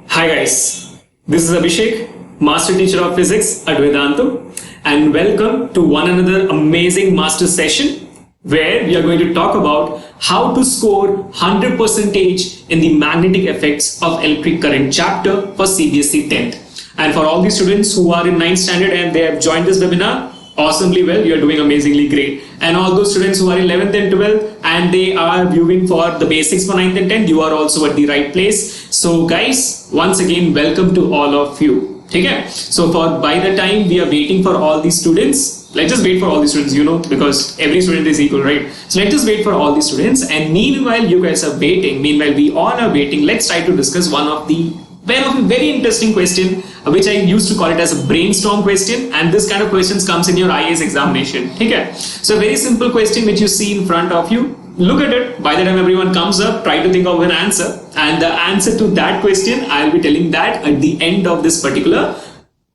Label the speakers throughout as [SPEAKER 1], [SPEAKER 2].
[SPEAKER 1] Hi guys, this is Abhishek, Master Teacher of Physics at Vedantu, and welcome to one another amazing master session where we are going to talk about how to score 100% in the magnetic effects of electric current chapter for CBSE 10th. And for all the students who are in 9th standard and they have joined this webinar, awesomely well, you are doing amazingly great. And all those students who are 11th and 12th and they are viewing for the basics for 9th and 10th, you are also at the right place. So guys, once again, welcome to all of you. Okay? So by the time we are waiting for all these students, let's just wait for all the students, because every student is equal, right? So let's just wait for all the students, and meanwhile you guys are waiting, meanwhile we all are waiting, let's try to discuss one of a very interesting question, which I used to call it as a brainstorm question, and this kind of questions comes in your IAS examination. Okay? So a very simple question which you see in front of you, look at it. By the time everyone comes up, try to think of an answer, and the answer to that question I'll be telling that at the end of this particular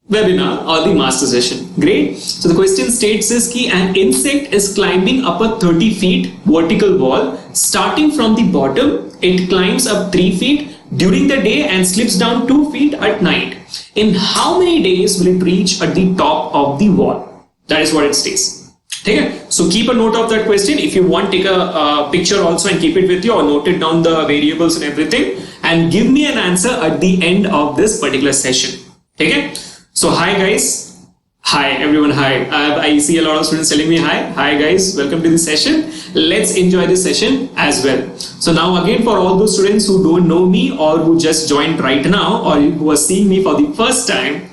[SPEAKER 1] webinar or the master session. Great. So the question states is that an insect is climbing up a 30 feet vertical wall. Starting from the bottom, it climbs up 3 feet during the day and slips down 2 feet at night. In how many days will it reach at the top of the wall? That is what it states. Okay? So keep a note of that question. If you want, take a picture also and keep it with you, or note it down the variables and everything, and give me an answer at the end of this particular session. Okay? So hi guys, hi everyone, hi. I see a lot of students telling me hi. Hi guys, welcome to the session. Let's enjoy this session as well. So now again, for all those students who don't know me or who just joined right now or who are seeing me for the first time,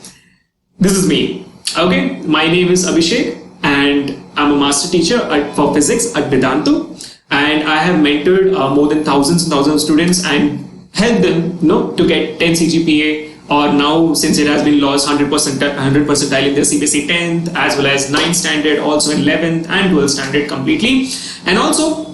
[SPEAKER 1] this is me. Okay, my name is Abhishek and I'm a master teacher for physics at Vedantu, and I have mentored more than thousands and thousands of students and helped them to get 10 CGPA, or now since it has been lost 100 percentile in the CBSE 10th as well as 9th standard, also in 11th and 12th standard completely. And also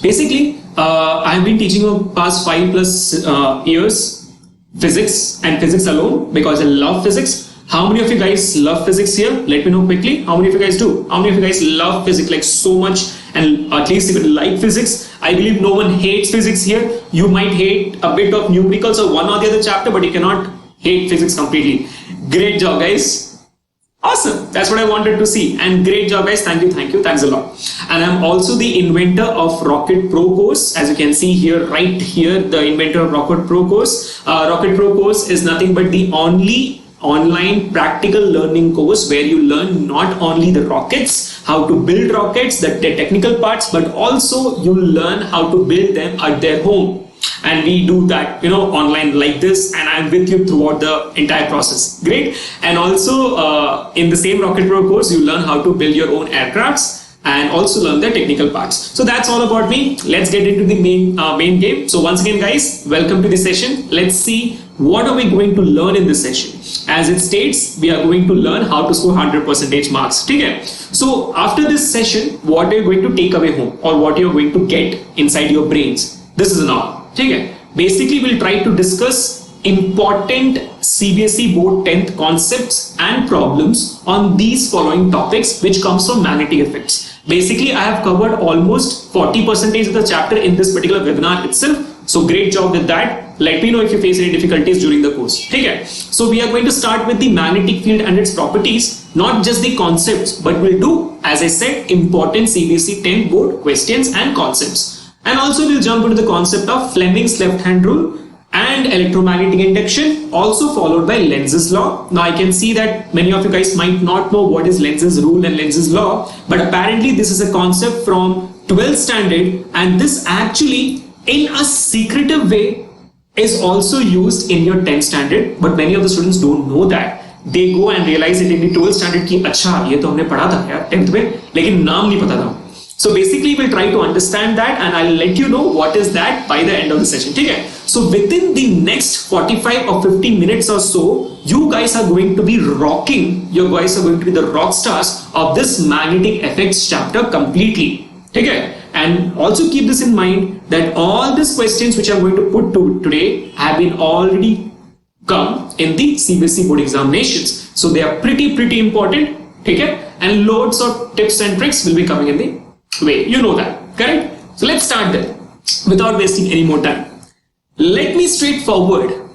[SPEAKER 1] basically I have been teaching for past 5+ years physics and physics alone because I love physics. How many of you guys love physics here? Let me know quickly. How many of you guys do? How many of you guys love physics like so much, and at least even like physics? I believe no one hates physics here. You might hate a bit of numericals or one or the other chapter, but you cannot hate physics completely. Great job guys. Awesome. That's what I wanted to see. And great job guys. Thank you. Thanks a lot. And I'm also the inventor of Rocket Pro course. As you can see here, right here, the inventor of Rocket Pro course. Rocket Pro course is nothing but the only online practical learning course where you learn not only the rockets, how to build rockets, the technical parts, but also you learn how to build them at their home. And we do that online like this, and I'm with you throughout the entire process. Great. And also in the same Rocket Pro course, you learn how to build your own aircrafts and also learn the technical parts. So that's all about me. Let's get into the main game. So once again guys, welcome to the session. Let's see what are we going to learn in this session. As it states, we are going to learn how to score 100% marks. Okay? So after this session, what are you going to take away home, or what you're going to get inside your brains? This is an all. Okay? Basically, we'll try to discuss important CBSE board 10th concepts and problems on these following topics, which comes from magnetic effects. Basically, I have covered almost 40% of the chapter in this particular webinar itself. So great job with that. Let me know if you face any difficulties during the course. Okay. So we are going to start with the magnetic field and its properties, not just the concepts, but we'll do, as I said, important CBSE 10 board questions and concepts. And also we'll jump into the concept of Flemings Left Hand Rule and electromagnetic induction, also followed by Lenz's law. Now I can see that many of you guys might not know what is Lenz's rule and Lenz's law, but apparently this is a concept from 12th standard, and this actually in a secretive way is also used in your 10th standard, but many of the students don't know that. They go and realize it in the 12th standard कि अच्छा ये तो हमने पढ़ा था यार 10th में, लेकिन नाम नहीं पता था. So basically we'll try to understand that, and I'll let you know what is that by the end of the session. Okay? So within the next 45 or 50 minutes or so, you guys are going to be rocking, you guys are going to be the rock stars of this magnetic effects chapter completely. Okay? And also keep this in mind that all these questions which I'm going to put to today have been already come in the CBSE board examinations. So they are pretty important. Okay? And loads of tips and tricks will be coming in the way. You know that, correct? So let's start there without wasting any more time. Let me straightforward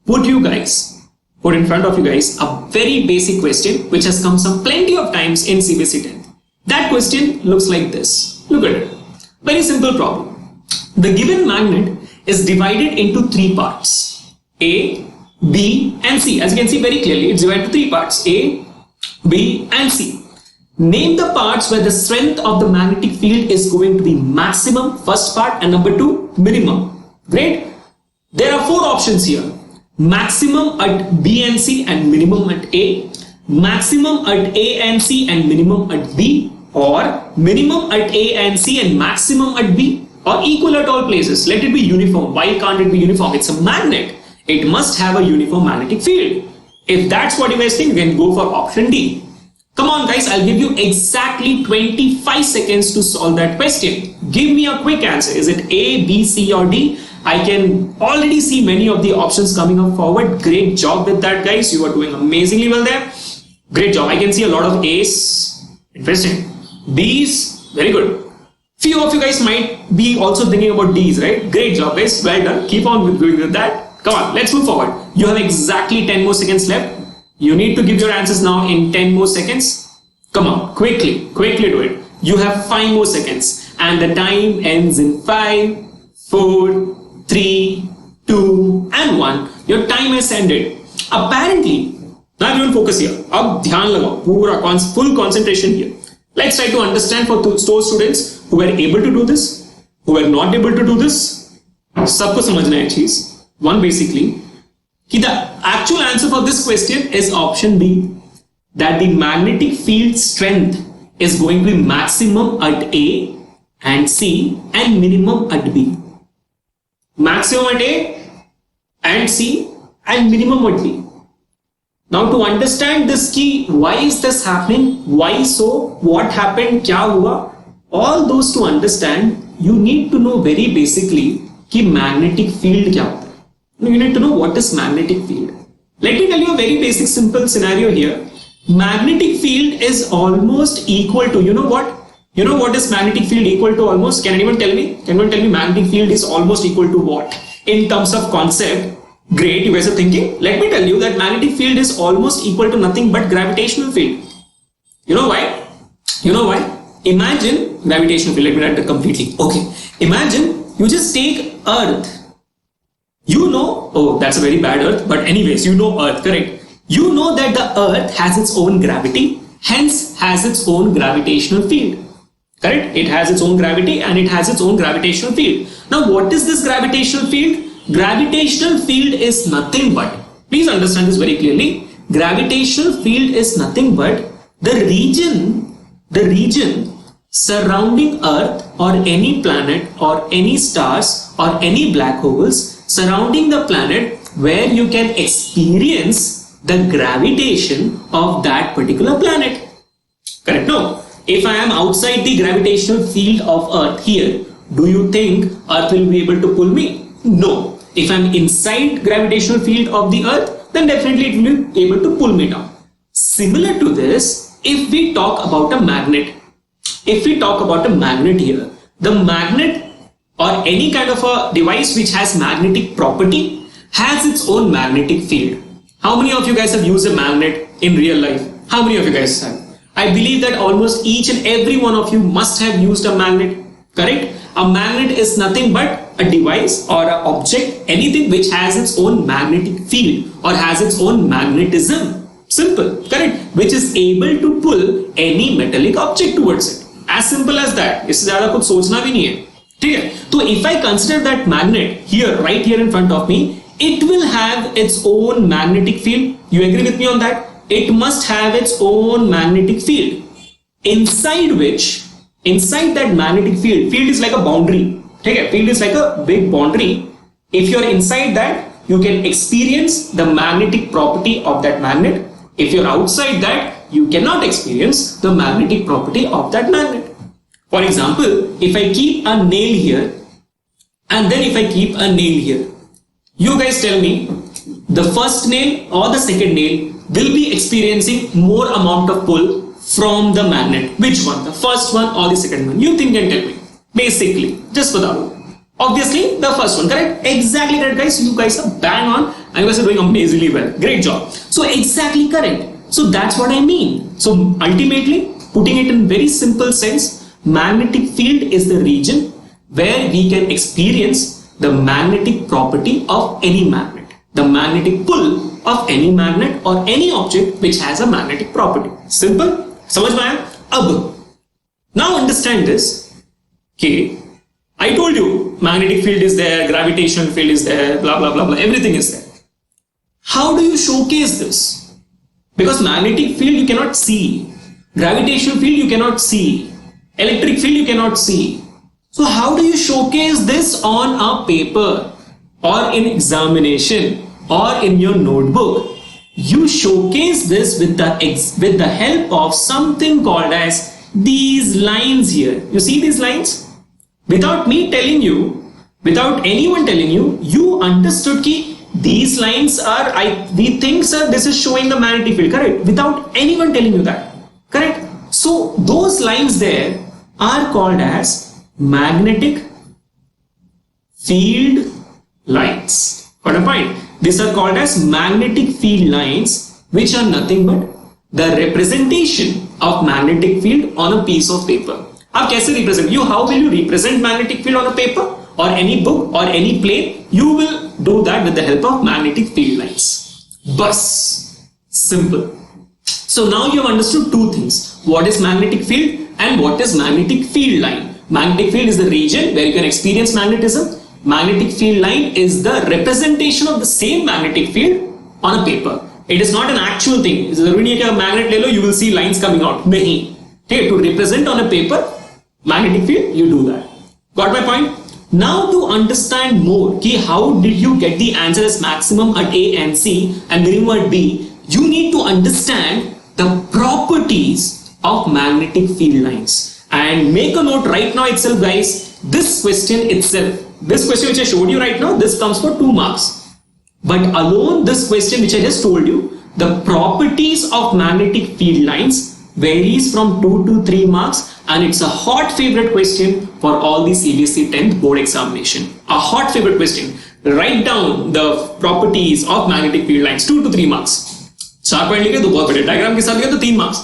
[SPEAKER 1] put in front of you guys a very basic question which has come some plenty of times in CBSE 10th. That question looks like this. Look at it. Very simple problem. The given magnet is divided into three parts. A, B and C. As you can see very clearly, it's divided into three parts. A, B and C. Name the parts where the strength of the magnetic field is going to be maximum, first part, and number 2, minimum. Great. There are 4 options here. Maximum at B and C and minimum at A. Maximum at A and C and minimum at B. Or minimum at A and C and maximum at B. Or equal at all places. Let it be uniform. Why can't it be uniform? It's a magnet. It must have a uniform magnetic field. If that's what you guys think, then go for option D. Come on guys, I'll give you exactly 25 seconds to solve that question. Give me a quick answer. Is it A, B, C or D? I can already see many of the options coming up forward. Great job with that guys. You are doing amazingly well there. Great job. I can see a lot of A's. Interesting. B's. Very good. Few of you guys might be also thinking about D's, right? Great job guys. Well done. Keep on doing with that. Come on, let's move forward. You have exactly 10 more seconds left. You need to give your answers now in 10 more seconds. Come on, quickly do it. You have 5 more seconds and the time ends in 5, 4, 3, 2 and 1. Your time has ended. Apparently, now everyone focus here. Ab dhyan lagao, pura full concentration here. Let's try to understand for those students who were able to do this, who were not able to do this. Sabko samajhna hai cheez. One basically, the actual answer for this question is option B, that the magnetic field strength is going to be maximum at A and C and minimum at B. Maximum at A and C and minimum at B. Now to understand this key, why is this happening? Why so? What happened? Kya hua? All those to understand, you need to know very basically कि magnetic field क्या होता है. You need to know what is magnetic field. Let me tell you a very basic simple scenario here. Magnetic field is almost equal to, you know what? You know what is magnetic field equal to almost? Can anyone tell me? Can anyone tell me magnetic field is almost equal to what? In terms of concept, great, you guys are thinking. Let me tell you that magnetic field is almost equal to nothing but gravitational field. You know why? You know why? Imagine gravitational field. Let me write that completely. Okay. Imagine you just take Earth. You know, oh, that's a very bad Earth, but anyways, you know Earth, correct? You know that the Earth has its own gravity, hence has its own gravitational field, correct? It has its own gravity and it has its own gravitational field. Now, what is this gravitational field? Gravitational field is nothing but, please understand this very clearly, gravitational field is nothing but the region surrounding Earth or any planet or any stars or any black holes surrounding the planet where you can experience the gravitation of that particular planet. Correct? No. If I am outside the gravitational field of Earth here, do you think Earth will be able to pull me? No. If I am inside gravitational field of the Earth, then definitely it will be able to pull me down. Similar to this, if we talk about a magnet, here, the magnet or any kind of a device which has magnetic property has its own magnetic field. How many of you guys have used a magnet in real life? How many of you guys have? I believe that almost each and every one of you must have used a magnet, correct? A magnet is nothing but a device or an object, anything which has its own magnetic field or has its own magnetism. Simple, correct? Which is able to pull any metallic object towards it. As simple as that. इससे ज़्यादा कुछ सोचना भी नहीं है. ठीक है? तो if I consider that magnet here, right here in front of me, it will have its own magnetic field. You agree with me on that? It must have its own magnetic field. Inside that magnetic field is like a boundary. ठीक है? Field is like a big boundary. If you are inside that, you can experience the magnetic property of that magnet. If you are outside that, you cannot experience the magnetic property of that magnet. For example, if I keep a nail here and then if I keep a nail here, you guys tell me the first nail or the second nail will be experiencing more amount of pull from the magnet. Which one? The first one or the second one? You think and tell me. Basically, just बताओ. Obviously, the first one, correct? Exactly correct, guys. You guys are bang on and you guys are doing amazingly well. Great job. So exactly correct. So that's what I mean. So ultimately, putting it in very simple sense, magnetic field is the region where we can experience the magnetic property of any magnet, the magnetic pull of any magnet or any object which has a magnetic property. Simple. समझ में आया? अब now understand this. Okay, I told you magnetic field is there, gravitational field is there, blah blah blah blah, everything is there. How do you showcase this? Because magnetic field you cannot see, gravitational field you cannot see, electric field you cannot see. So how do you showcase this on a paper or in examination or in your notebook? You showcase this with the help of something called as these lines here. You see these lines? Without me telling you, without anyone telling you, you understood that these lines are, we think sir this is showing the magnetic field, correct? Without anyone telling you that, correct? So those lines there are called as magnetic field lines. Got a point? These are called as magnetic field lines, which are nothing but the representation of magnetic field on a piece of paper. आप कैसे represent? How will you represent magnetic field on a paper or any book or any plane? You will do that with the help of magnetic field lines. Bus. Simple. So now you have understood two things. What is magnetic field and what is magnetic field line? Magnetic field is the region where you can experience magnetism. Magnetic field line is the representation of the same magnetic field on a paper. It is not an actual thing. जरूरी नहीं है कि magnet ले लो, you will see lines coming out. नहीं. Okay, to represent on a paper magnetic field, you do that. Got my point? Now to understand more, ki how did you get the answer as maximum at A and C and minimum at B, you need to understand the properties of magnetic field lines. And make a note right now itself, guys. This question itself, this question which I showed you right now, this comes for 2 marks. But alone this question which I just told you, the properties of magnetic field lines varies from 2 to 3 marks, and it's a hot favorite question for all the CBSE 10th board examination. A hot favorite question. Write down the properties of magnetic field lines, 2 to 3 marks. 4 point लिखे तो बहुत बड़े, diagram के साथ लिखे तो 3 marks.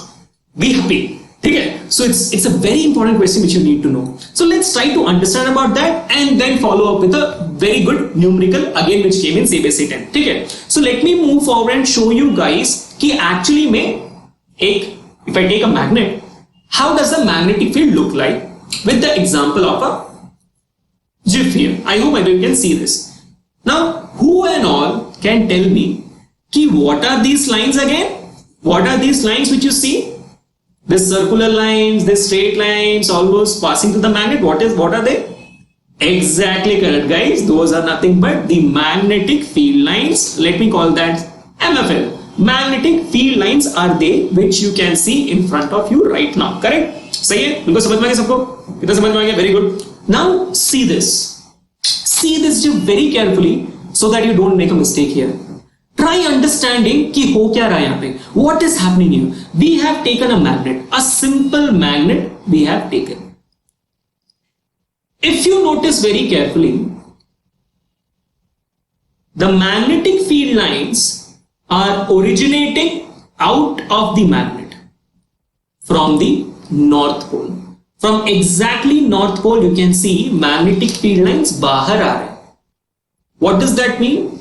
[SPEAKER 1] Be happy. ठीक है? So it's a very important question which you need to know. So let's try to understand about that and then follow up with a very good numerical again which came in CBSE 10. ठीक है? So let me move forward and show you guys कि actually में if I take a magnet, how does the magnetic field look like with the example of a GIF here. I hope everyone can see this. Now, who and all can tell me कि what are these lines again? What are these lines which you see? This circular lines, this straight lines, almost passing to the magnet. What are they? Exactly correct, guys. Those are nothing but the magnetic field lines. Let me call that MFL. Magnetic field lines are they which you can see in front of you right now. Correct? सही है? बिल्कुल समझ में आ गया सबको? कितना समझ में आ गया? Very good. Now see this. See this very carefully so that you don't make a mistake here. Try understanding कि हो क्या रहा है यहाँ पे. What is happening here? We have taken a magnet, a simple magnet we have taken. If you notice very carefully, the magnetic field lines are originating out of the magnet from the north pole. From exactly north pole, you can see magnetic field lines बाहर आ रहे हैं. What does that mean?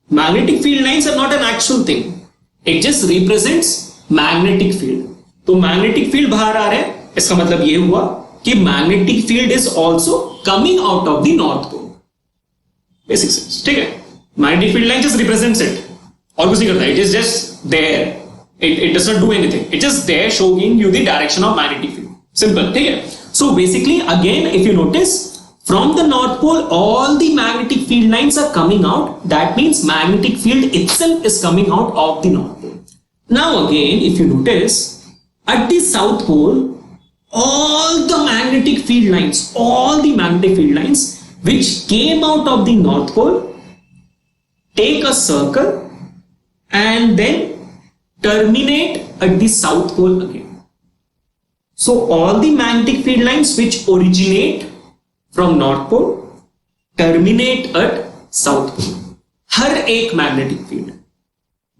[SPEAKER 1] Magnetic field lines are not an actual thing. It just represents magnetic field. तो magnetic field बाहर आ रहे हैं, इसका मतलब ये हुआ कि magnetic field is also coming out of the north pole. Basic sense. ठीक है? Magnetic field line just represents it. और कुछ नहीं करता. It is just there. It does not do anything. It's just there showing you the direction of magnetic field. Simple. ठीक है? So basically, again, if you notice, from the north pole, all the magnetic field lines are coming out. That means magnetic field itself is coming out of the north pole. Now again, if you notice, at the south pole, all the magnetic field lines which came out of the north pole take a circle and then terminate at the south pole again. So all the magnetic field lines which originate from north pole terminate at South Pole. हर एक magnetic field.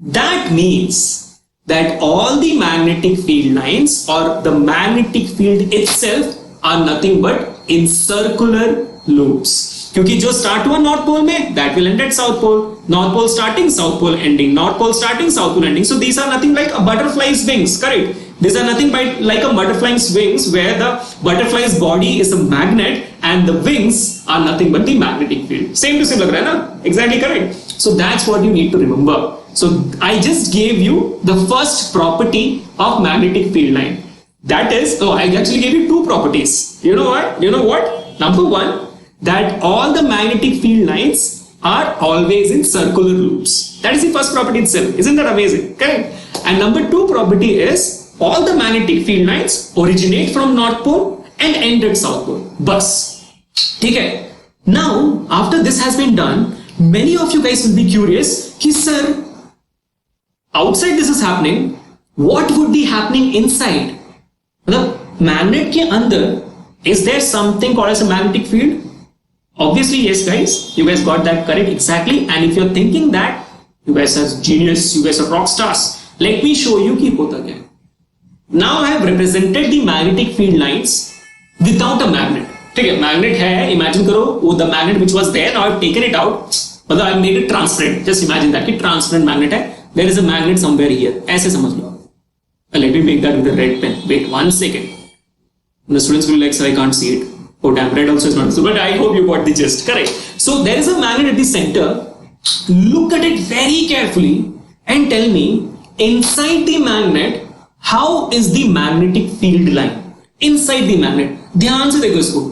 [SPEAKER 1] That means that all the magnetic field lines or the magnetic field itself are nothing but in circular loops. क्योंकि जो start हुआ North Pole में, that will end at South Pole. North Pole starting, South Pole ending. North Pole starting, South Pole ending. So these are nothing like a butterfly's wings, correct? These are nothing but like a butterfly's wings, where the butterfly's body is a magnet and the wings are nothing but the magnetic field. Same to same लग रहा है ना? Exactly correct. So that's what you need to remember. So I just gave you the first property of magnetic field line. That is, I actually gave you two properties. You know what? You know what? Number one, that all the magnetic field lines are always in circular loops. That is the first property itself. Isn't that amazing? Correct. And number two property is all the magnetic field lines originate from North Pole and end at South Pole. Bus. Okay. Now, after this has been done, many of you guys will be curious, ki sir, outside this is happening, what would be happening inside? The magnet ke andar, is there something called as a magnetic field? Obviously, yes, guys. You guys got that correct exactly. And if you're thinking that, you guys are genius, you guys are rock stars. Let me show you ki hota kya. Now I have represented the magnetic field lines without a magnet. ठीक है, magnet है, imagine करो, वो the magnet which was there, now I've taken it out, मतलब I've made it transparent. Just imagine that कि transparent magnet है, there is a magnet somewhere here. ऐसे समझ लो. Let me make that with a red pen. Wait 1 second. The students will be like, sir, I can't see it. Oh damn, red also is not visible, but I hope you got the gist. Correct. So there is a magnet at the center. Look at it very carefully and tell me, inside the magnet, how is the magnetic field line? Inside the magnet. ध्यान से देखो इसको.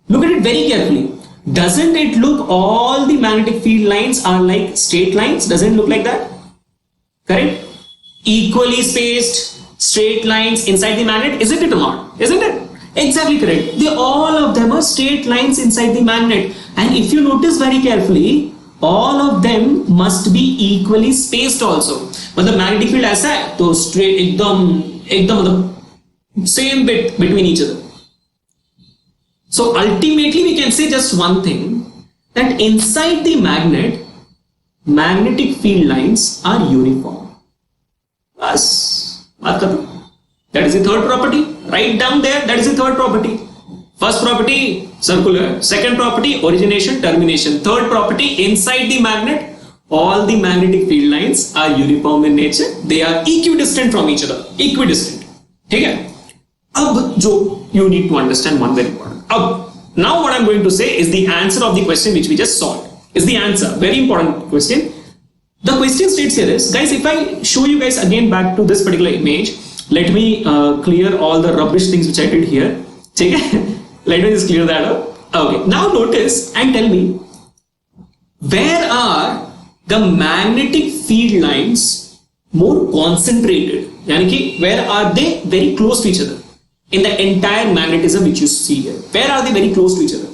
[SPEAKER 1] Look at it very carefully. Doesn't it look all the magnetic field lines are like straight lines? Doesn't it look like that? Correct? Equally spaced straight lines inside the magnet. Isn't it or not? Isn't it? Exactly correct. All of them are straight lines inside the magnet. And if you notice very carefully, all of them must be equally spaced also. मतलब magnetic field ऐसा है तो straight एकदम मतलब same bit between each other. So ultimately we can say just one thing, that inside the magnet, magnetic field lines are uniform. बस बात खत्म. That is the third property. Write down there. That is the third property. First property, circular. Second property, origination, termination. Third property, inside the magnet, all the magnetic field lines are uniform in nature. They are equidistant from each other. Equidistant. ठीक है? अब जो you need to understand one very important. अब now what I'm going to say is the answer of the question which we just solved. Is the answer. Very important question. The question states here is, guys, if I show you guys again back to this particular image, let me clear all the rubbish things which I did here. Okay? Let me just clear that up. Okay. Now notice and tell me, where are the magnetic field lines more concentrated? यानी कि where are they very close to each other in the entire magnetism which you see here? Where are they very close to each other?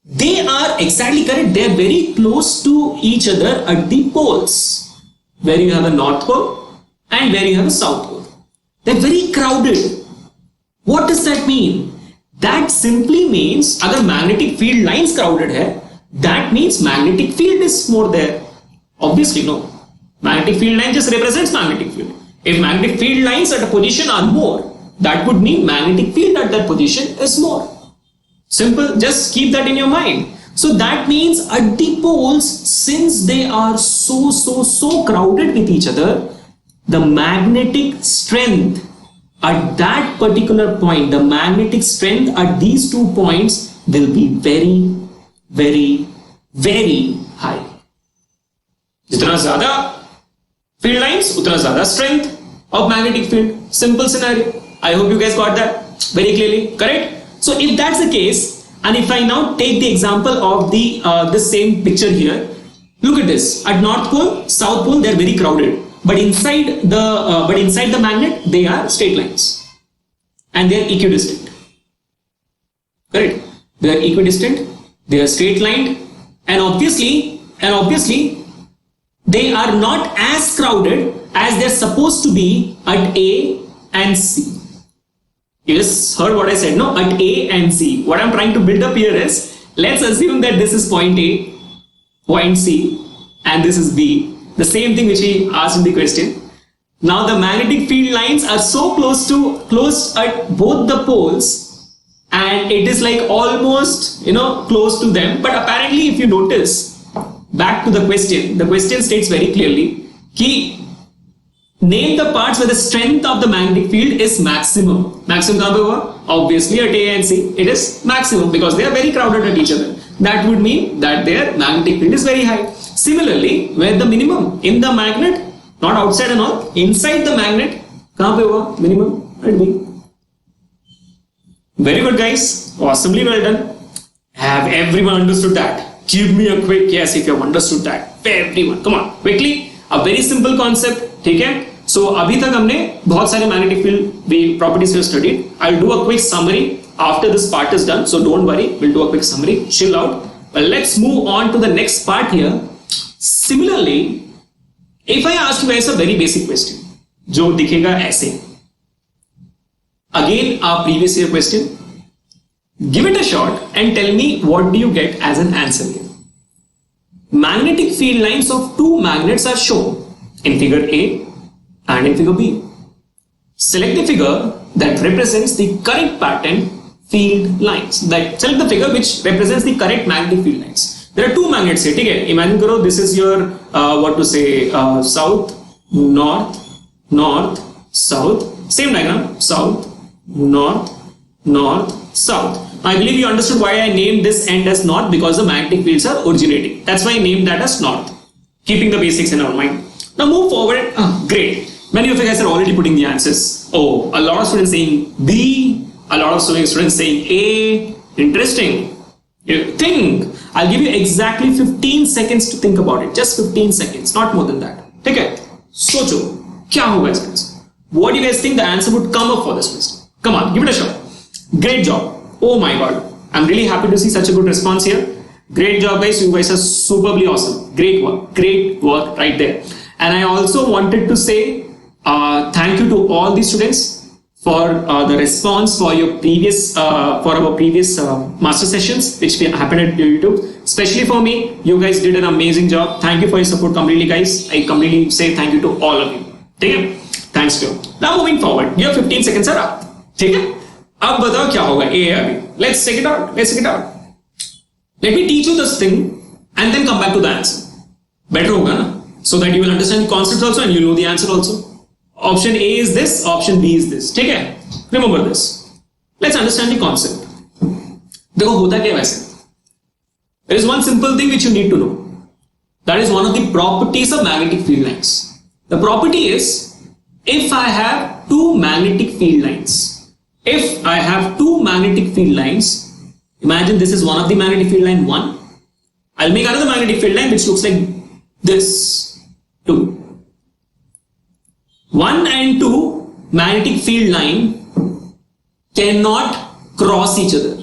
[SPEAKER 1] They are exactly correct. They are very close to each other at the poles, where you have a North Pole and where you have a South Pole. They're very crowded. What does that mean? That simply means अगर magnetic field lines crowded है, that means magnetic field is more there. Obviously no. Magnetic field line just represents magnetic field. If magnetic field lines at a position are more, that would mean magnetic field at that position is more. Simple. Just keep that in your mind. So that means at the poles, since they are so crowded with each other, the magnetic strength at that particular point, the magnetic strength at these 2 points will be very, very, very high. जितना ज़्यादा field lines, उतना ज़्यादा strength of magnetic field. Simple scenario. I hope you guys got that very clearly. Correct? So if that's the case, and if I now take the example of the same picture here, look at this. At North Pole, South Pole, they are very crowded. But inside the magnet, they are straight lines, and they are equidistant. Correct? They are equidistant. They are straight lined, and obviously, they are not as crowded as they're supposed to be at A and C. You just heard what I said, no? At A and C. What I'm trying to build up here is Let's assume that this is point A, point C, and this is B. The same thing which he asked in the question. Now the magnetic field lines are so close at both the poles, and it is like almost close to them. But apparently, if you notice, back to the question states very clearly, कि name the parts where the strength of the magnetic field is maximum. Maximum कहाँ पे हुआ? Obviously at A and C, it is maximum because they are very crowded at each other. That would mean that their magnetic field is very high. Similarly, where the minimum in the magnet, not outside and all, inside the magnet, कहाँ पे हुआ? Minimum at B. Very good, guys. Awesomely well done. Have everyone understood that? Give me a quick yes if you have understood that. Everyone, come on, quickly. A very simple concept. ठीक है? So अभी तक हमने बहुत सारे magnetic field properties we studied. I'll do a quick summary after this part is done. So don't worry, we'll do a quick summary. Chill out. But let's move on to the next part here. Similarly, if I ask you guys a very basic question, जो दिखेगा ऐसे. Again, our previous year question. Give it a shot and tell me what do you get as an answer here. Magnetic field lines of two magnets are shown in figure A and in figure B. Select the figure that represents the correct pattern field lines. Select the figure which represents the correct magnetic field lines. There are two magnets here. Okay? Imagine karo, this is your south, north, north, south. Same diagram, south, north, north, south. I believe you understood why I named this end as north, because the magnetic fields are originating. That's why I named that as north, keeping the basics in our mind. Now move forward. Great. Many of you guys are already putting the answers. Oh, a lot of students saying B, a lot of students saying A. Interesting. You think. I'll give you exactly 15 seconds to think about it. Just 15 seconds, not more than that. Okay. Socho. Kya hoga iska answer? What do you guys think the answer would come up for this question? Come on, give it a shot. Great job. Oh my god. I'm really happy to see such a good response here. Great job, guys. You guys are superbly awesome. Great work. Great work right there. And I also wanted to say thank you to all the students for the response for your previous master sessions which happened at YouTube. Especially for me, you guys did an amazing job. Thank you for your support completely, guys. I completely say thank you to all of you. Okay? Thanks to you. Now moving forward, your 15 seconds are up. Okay? अब बताओ क्या होगा A अभी. Let's check it out. Let me teach you this thing and then come back to the answer. Better होगा ना? So that you will understand the concept also and you know the answer also. Option A is this, option B is this. ठीक है? Remember this. Let's understand the concept. देखो होता क्या वैसे? There is one simple thing which you need to know. That is one of the properties of magnetic field lines. The property is, if I have two magnetic field lines, imagine this is one of the magnetic field line 1. I'll make another magnetic field line which looks like this 2. 1 and 2 magnetic field line cannot cross each other.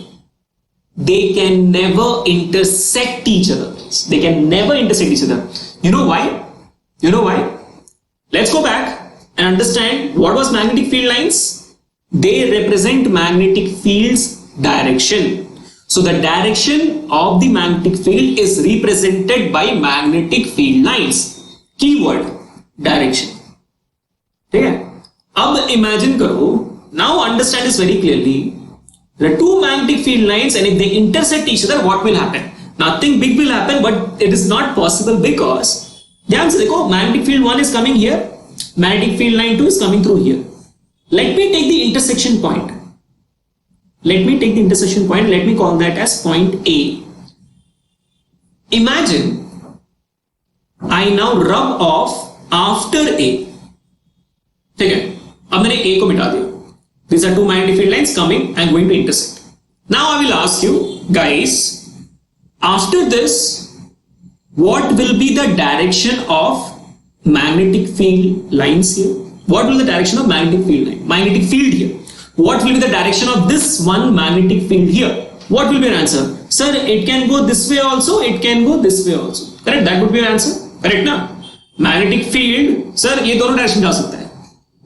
[SPEAKER 1] They can never intersect each other. They can never intersect each other. You know why? Let's go back and understand what was magnetic field lines. They represent magnetic field's direction. So the direction of the magnetic field is represented by magnetic field lines. Keyword direction. Okay? Now imagine karo. Now understand this very clearly. There are two magnetic field lines, and if they intersect each other, what will happen? Nothing big will happen, but it is not possible because magnetic field 1 is coming here, magnetic field line 2 is coming through here. Let me take the intersection point. Let me call that as point A. Imagine I now rub off after A. Okay. अब मैंने A को मिटा दिया. These are two magnetic field lines coming and going to intersect. Now I will ask you guys, after this, what will be the direction of magnetic field lines here? What will be the direction of magnetic field line? Magnetic field here. What will be the direction of this one magnetic field here? What will be your answer? Sir, it can go this way also, it can go this way also. Correct? That would be your answer. Correct na? Magnetic field, sir, ये दोनों direction जा सकता है.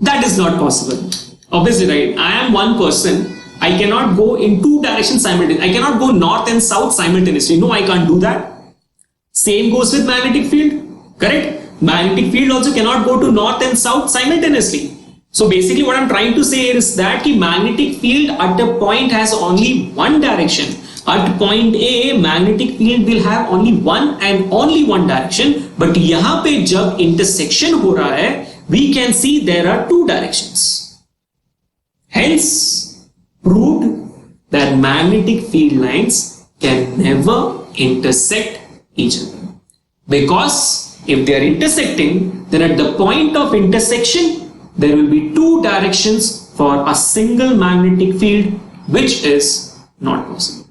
[SPEAKER 1] That is not possible. Obviously, right? I am one person I cannot go in two directions simultaneously. I cannot go north and south simultaneously. No, I can't do that. Same goes with magnetic field. Correct? Magnetic field also cannot go to north and south simultaneously. So basically what I'm trying to say is that the magnetic field at a point has only one direction. At point A, magnetic field will have only one and only one direction. But यहाँ पे जब intersection हो रहा है, we can see there are two directions. Hence, proved that magnetic field lines can never intersect each other. Because if they are intersecting, then at the point of intersection, there will be two directions for a single magnetic field, which is not possible.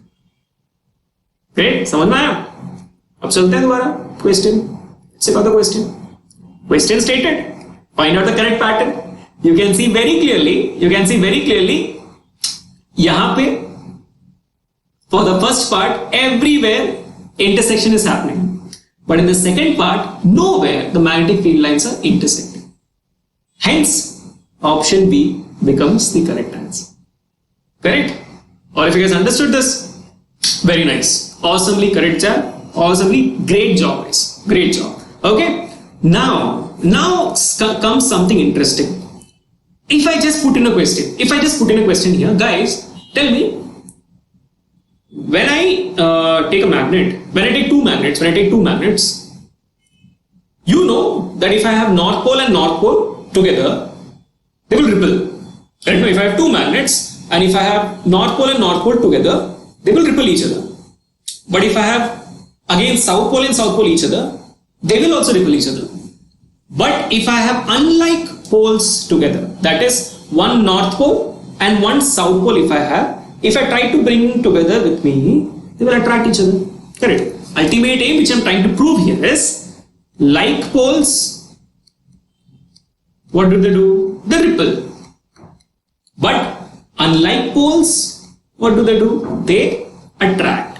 [SPEAKER 1] Okay, समझ में आया? अब चलते हैं दोबारा question. Let's check out the question. Question stated. Find out the correct pattern. You can see very clearly. यहाँ पे for the first part, everywhere intersection is happening. But in the second part, nowhere the magnetic field lines are intersecting. Hence, option B becomes the correct answer. Correct? Or if you guys understood this, very nice. Awesomely correct, chat. Awesomely great job, guys. Great job. Okay? Now comes something interesting. If I just put in a question here, guys, tell me, when I take a magnet, when I take two magnets, you know that if I have North Pole and North Pole together, they will repel. Right? If I have two magnets and if I have North Pole and North Pole together, they will repel each other. But if I have again South Pole and South Pole each other, they will also repel each other. But if I have unlike poles together, that is one North Pole and one South Pole, if I try to bring them together with me, they will attract each other. Correct. Ultimate aim which I am trying to prove here is like poles, what do? They repel. But unlike poles, what do? They attract.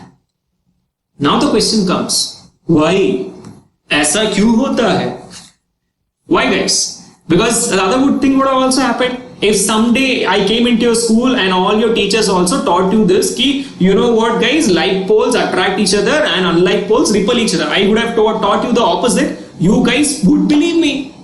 [SPEAKER 1] Now the question comes, why? ऐसा क्यों होता है? Why, guys? Because the other good thing would have also happened. If someday I came into your school and all your teachers also taught you this, ki, you know what, guys, like poles attract each other and unlike poles repel each other. I would have taught you the opposite. You guys would believe me.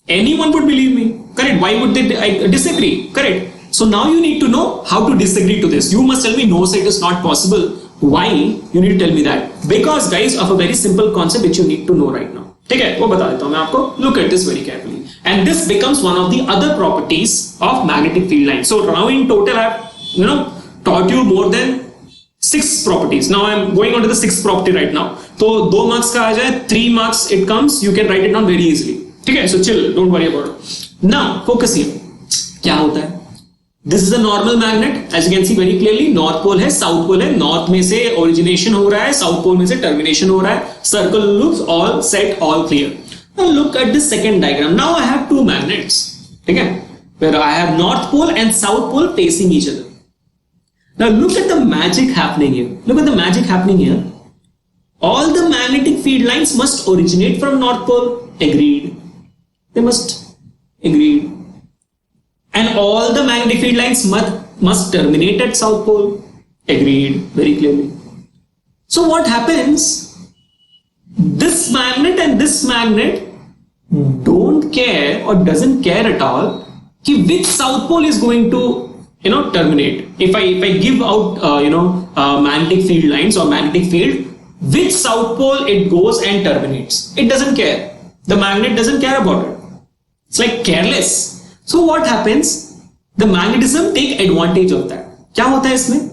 [SPEAKER 1] Anyone would believe me. Correct? Why would they disagree? Correct? So now you need to know how to disagree to this. You must tell me, no, sir, it is not possible. Why? You need to tell me that. Because, guys, of a very simple concept which you need to know right now. ठीक है, वो बता देता हूं मैं आपको. Look at this very carefully. And this becomes one of the other properties of magnetic field lines. So now in total I have taught you more than 6 properties. Now I am going on to the 6th property right now. तो 2 marks का आ जाए, 3 marks it comes, you can write it down very easily. ठीक है, so chill, don't worry about it. Now focus here. क्या होता है? This is a normal magnet, as you can see very clearly. North pole है, South pole है. North में से origination हो रहा है, South pole में से termination हो रहा है. Circle looks all set, all clear. Now look at this second diagram. Now I have two magnets, ठीक है, where I have North pole and South pole facing each other. Now look at the magic happening here. Look at the magic happening here. All the magnetic field lines must originate from North pole. Agreed. They must. Agreed. And all the magnetic field lines must terminate at South Pole. Agreed, very clearly. So what happens? This magnet and this magnet don't care or doesn't care at all कि which South Pole is going to terminate. If I give out magnetic field lines or magnetic field, which South Pole it goes and terminates. It doesn't care. The magnet doesn't care about it. It's like careless. So what happens? The magnetism take advantage of that. क्या होता है इसमें?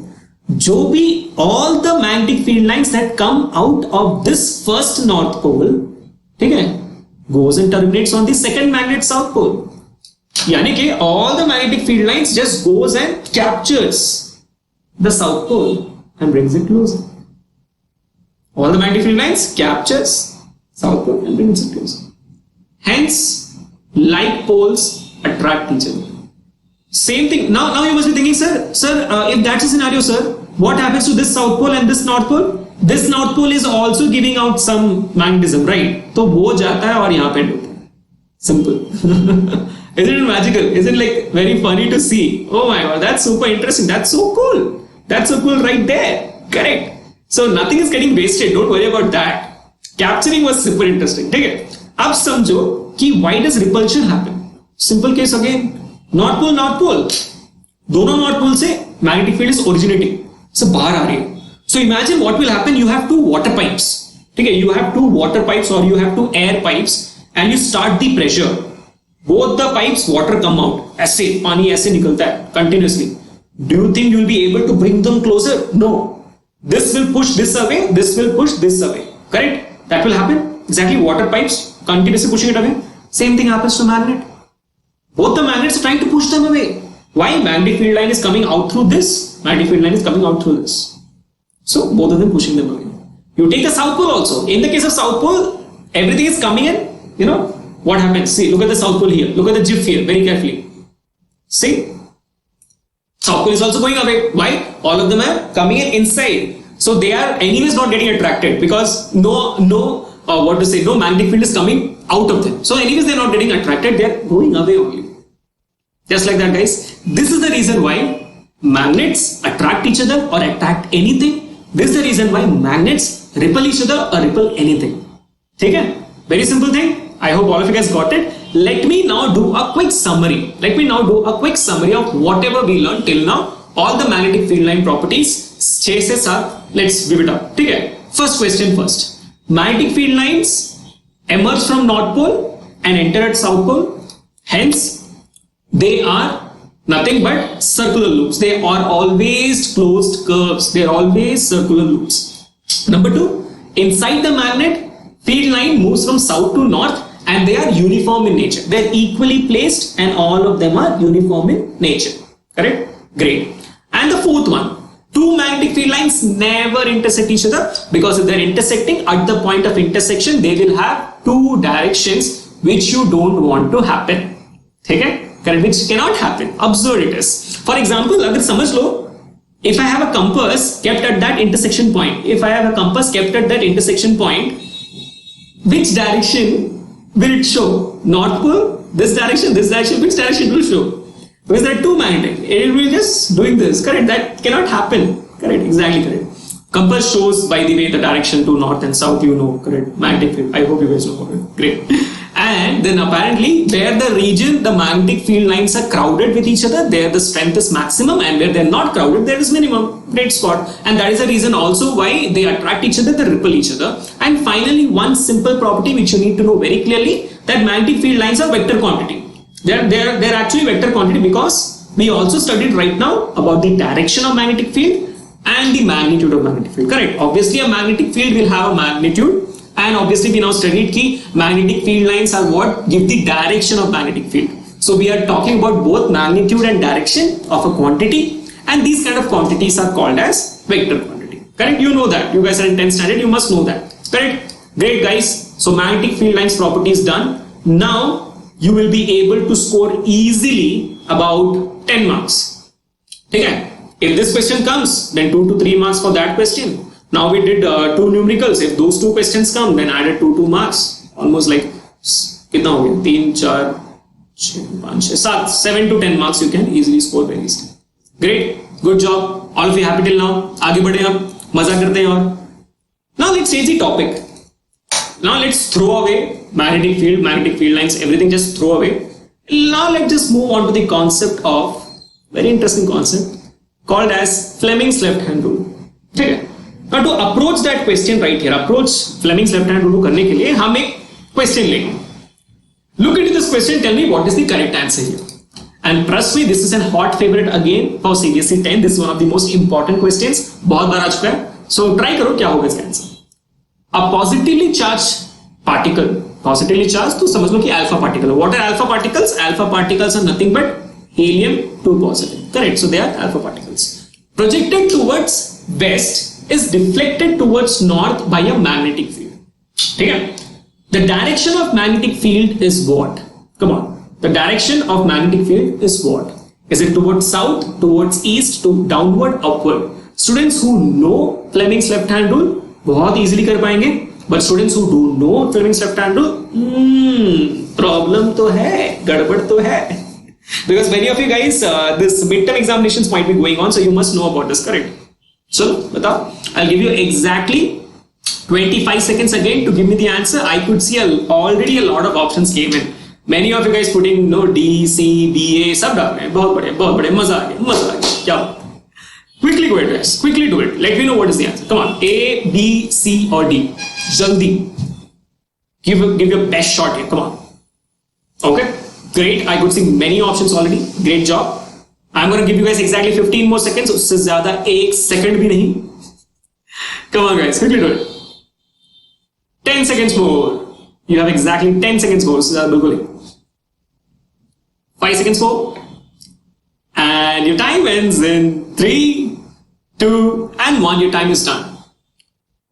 [SPEAKER 1] जो भी all the magnetic field lines that come out of this first North Pole, ठीक है, goes and terminates on the second magnet South Pole. यानी कि all the magnetic field lines just goes and captures the South Pole and brings it closer. All the magnetic field lines captures South Pole and brings it closer. Hence, like poles attract each other. Same thing. Now you must be thinking, sir, if that's a scenario, sir, what happens to this South Pole and this North Pole? This North Pole is also giving out some magnetism, right? तो वो जाता है और यहाँ पे होता है. Simple. Isn't it magical? Isn't it like very funny to see? Oh my god, that's super interesting. That's so cool. That's so cool right there. Correct. So nothing is getting wasted. Don't worry about that. Capturing was super interesting. ठीक है? अब समझो कि why does repulsion happen? Simple case again. North pole, North pole. दोनों North pole से magnetic field is originating. So बाहर आ रही है. So imagine what will happen. You have two water pipes. ठीक है? You have two water pipes or you have two air pipes and you start the pressure. Both the pipes water come out. ऐसे पानी ऐसे निकलता है continuously. Do you think you will be able to bring them closer? No. This will push this away. This will push this away. Correct? That will happen. Exactly. Water pipes continuously pushing it away. Same thing happens to magnet. Both the magnets are trying to push them away. Why? Magnetic field line is coming out through this. Magnetic field line is coming out through this. So both of them pushing them away. You take the South Pole also. In the case of South Pole, everything is coming in. You know what happens? See, look at the South Pole here. Look at the GIF here very carefully. See? South Pole is also going away. Why? All of them are coming in inside. So they are anyways not getting attracted because no magnetic field is coming out of them. So anyways they are not getting attracted. They are going away only. Just like that, guys. This is the reason why magnets attract each other or attract anything. This is the reason why magnets repel each other or repel anything. Okay? Very simple thing. I hope all of you guys got it. Let me now do a quick summary. Let me now do a quick summary of whatever we learned till now. All the magnetic field line properties. 6 से 7. Let's give it up. Okay? First question first. Magnetic field lines emerge from North Pole and enter at South Pole. Hence, they are nothing but circular loops. They are always closed curves. They are always circular loops. Number 2. Inside the magnet, field line moves from south to north and they are uniform in nature. They are equally placed and all of them are uniform in nature. Correct? Great. And the fourth one, two magnetic field lines never intersect each other because if they are intersecting at the point of intersection, they will have two directions which you don't want to happen. Okay? Correct? Which cannot happen. Absurd it is. For example, अगर समझ लो, if I have a compass kept at that intersection point, which direction will it show? North pole, this direction, which direction it will show? Because there are two magnetic, it will just doing this, correct? That cannot happen, correct? Exactly correct. Compass shows, by the way, the direction to north and south, you know, correct? Magnetic field, I hope you guys know about it, great. And then apparently, where the region, the magnetic field lines are crowded with each other, there the strength is maximum, and where they are not crowded, there is minimum. Great spot. And that is the reason also why they attract each other, they repel each other. And finally, one simple property which you need to know very clearly, that magnetic field lines are vector quantity. They're actually vector quantity because we also studied right now about the direction of magnetic field and the magnitude of magnetic field. Correct. Obviously, a magnetic field will have a magnitude. And obviously we now studied कि magnetic field lines are what give the direction of magnetic field. So we are talking about both magnitude and direction of a quantity, and these kind of quantities are called as vector quantity. Correct? You know that. You guys are in 10th standard. You must know that. Correct? Great, guys. So magnetic field lines property is done. Now you will be able to score easily about 10 marks. Okay? If this question comes, then 2 to 3 marks for that question. Now we did two numericals. If those two questions come, then added 2 marks. Almost like कितना हो गया? 3, 4, 6, 5, 6, 7, 7 to 10 marks you can easily score very easily. Great, good job. All of you happy till now? आगे बढ़े अब मजा करते हैं और. Now let's change the topic. Now let's throw away magnetic field lines, everything just throw away. Now let's just move on to the concept of very interesting concept called as Fleming's Left Hand Rule. ठीक है? Now to approach that question right here, approach Fleming's Left Hand Rule करने के लिए हम एक question लेंगे. Look into this question, tell me what is the correct answer here. And trust me, this is a hot favorite again for CBSE 10. This is one of the most important questions. बहुत बार आ चुका है. So try करो क्या होगा इसका answer. A positively charged particle, positively charged तो समझ लो कि alpha particle. What are alpha particles? Alpha particles are nothing but helium-2 positive. Correct. So they are alpha particles. Projected towards west is deflected towards north by a magnetic field. Okay? The direction of magnetic field is what? Come on. The direction of magnetic field is what? Is it towards south, towards east, to downward, upward? Students who know Fleming's left hand rule बहुत easily कर पाएंगे. But students who don't know Fleming's left hand rule, problem तो है, गड़बड़ तो है. Because many of you guys, this midterm examinations might be going on, so you must know about this, correct? So, बताओ. I'll give you exactly 25 seconds again to give me the answer. I could see already a lot of options came in. Many of you guys putting no D, C, B, A, सब डाल रहे हैं. बहुत बढ़िया, मजा आ गया. क्या? Quickly go ahead, guys. Quickly do it. Let me know what is the answer. Come on. A, B, C, or D. Jaldi. Give your best shot here. Come on. Okay. Great. I could see many options already. Great job. I'm going to give you guys exactly 15 more seconds. उससे ज़्यादा 1 second भी नहीं. Come on, guys. Quickly do it. 10 seconds more. You have exactly 10 seconds more. उससे ज़्यादा बिल्कुल नहीं. 5 seconds more. And your time ends in 3, 2, and 1. Your time is done.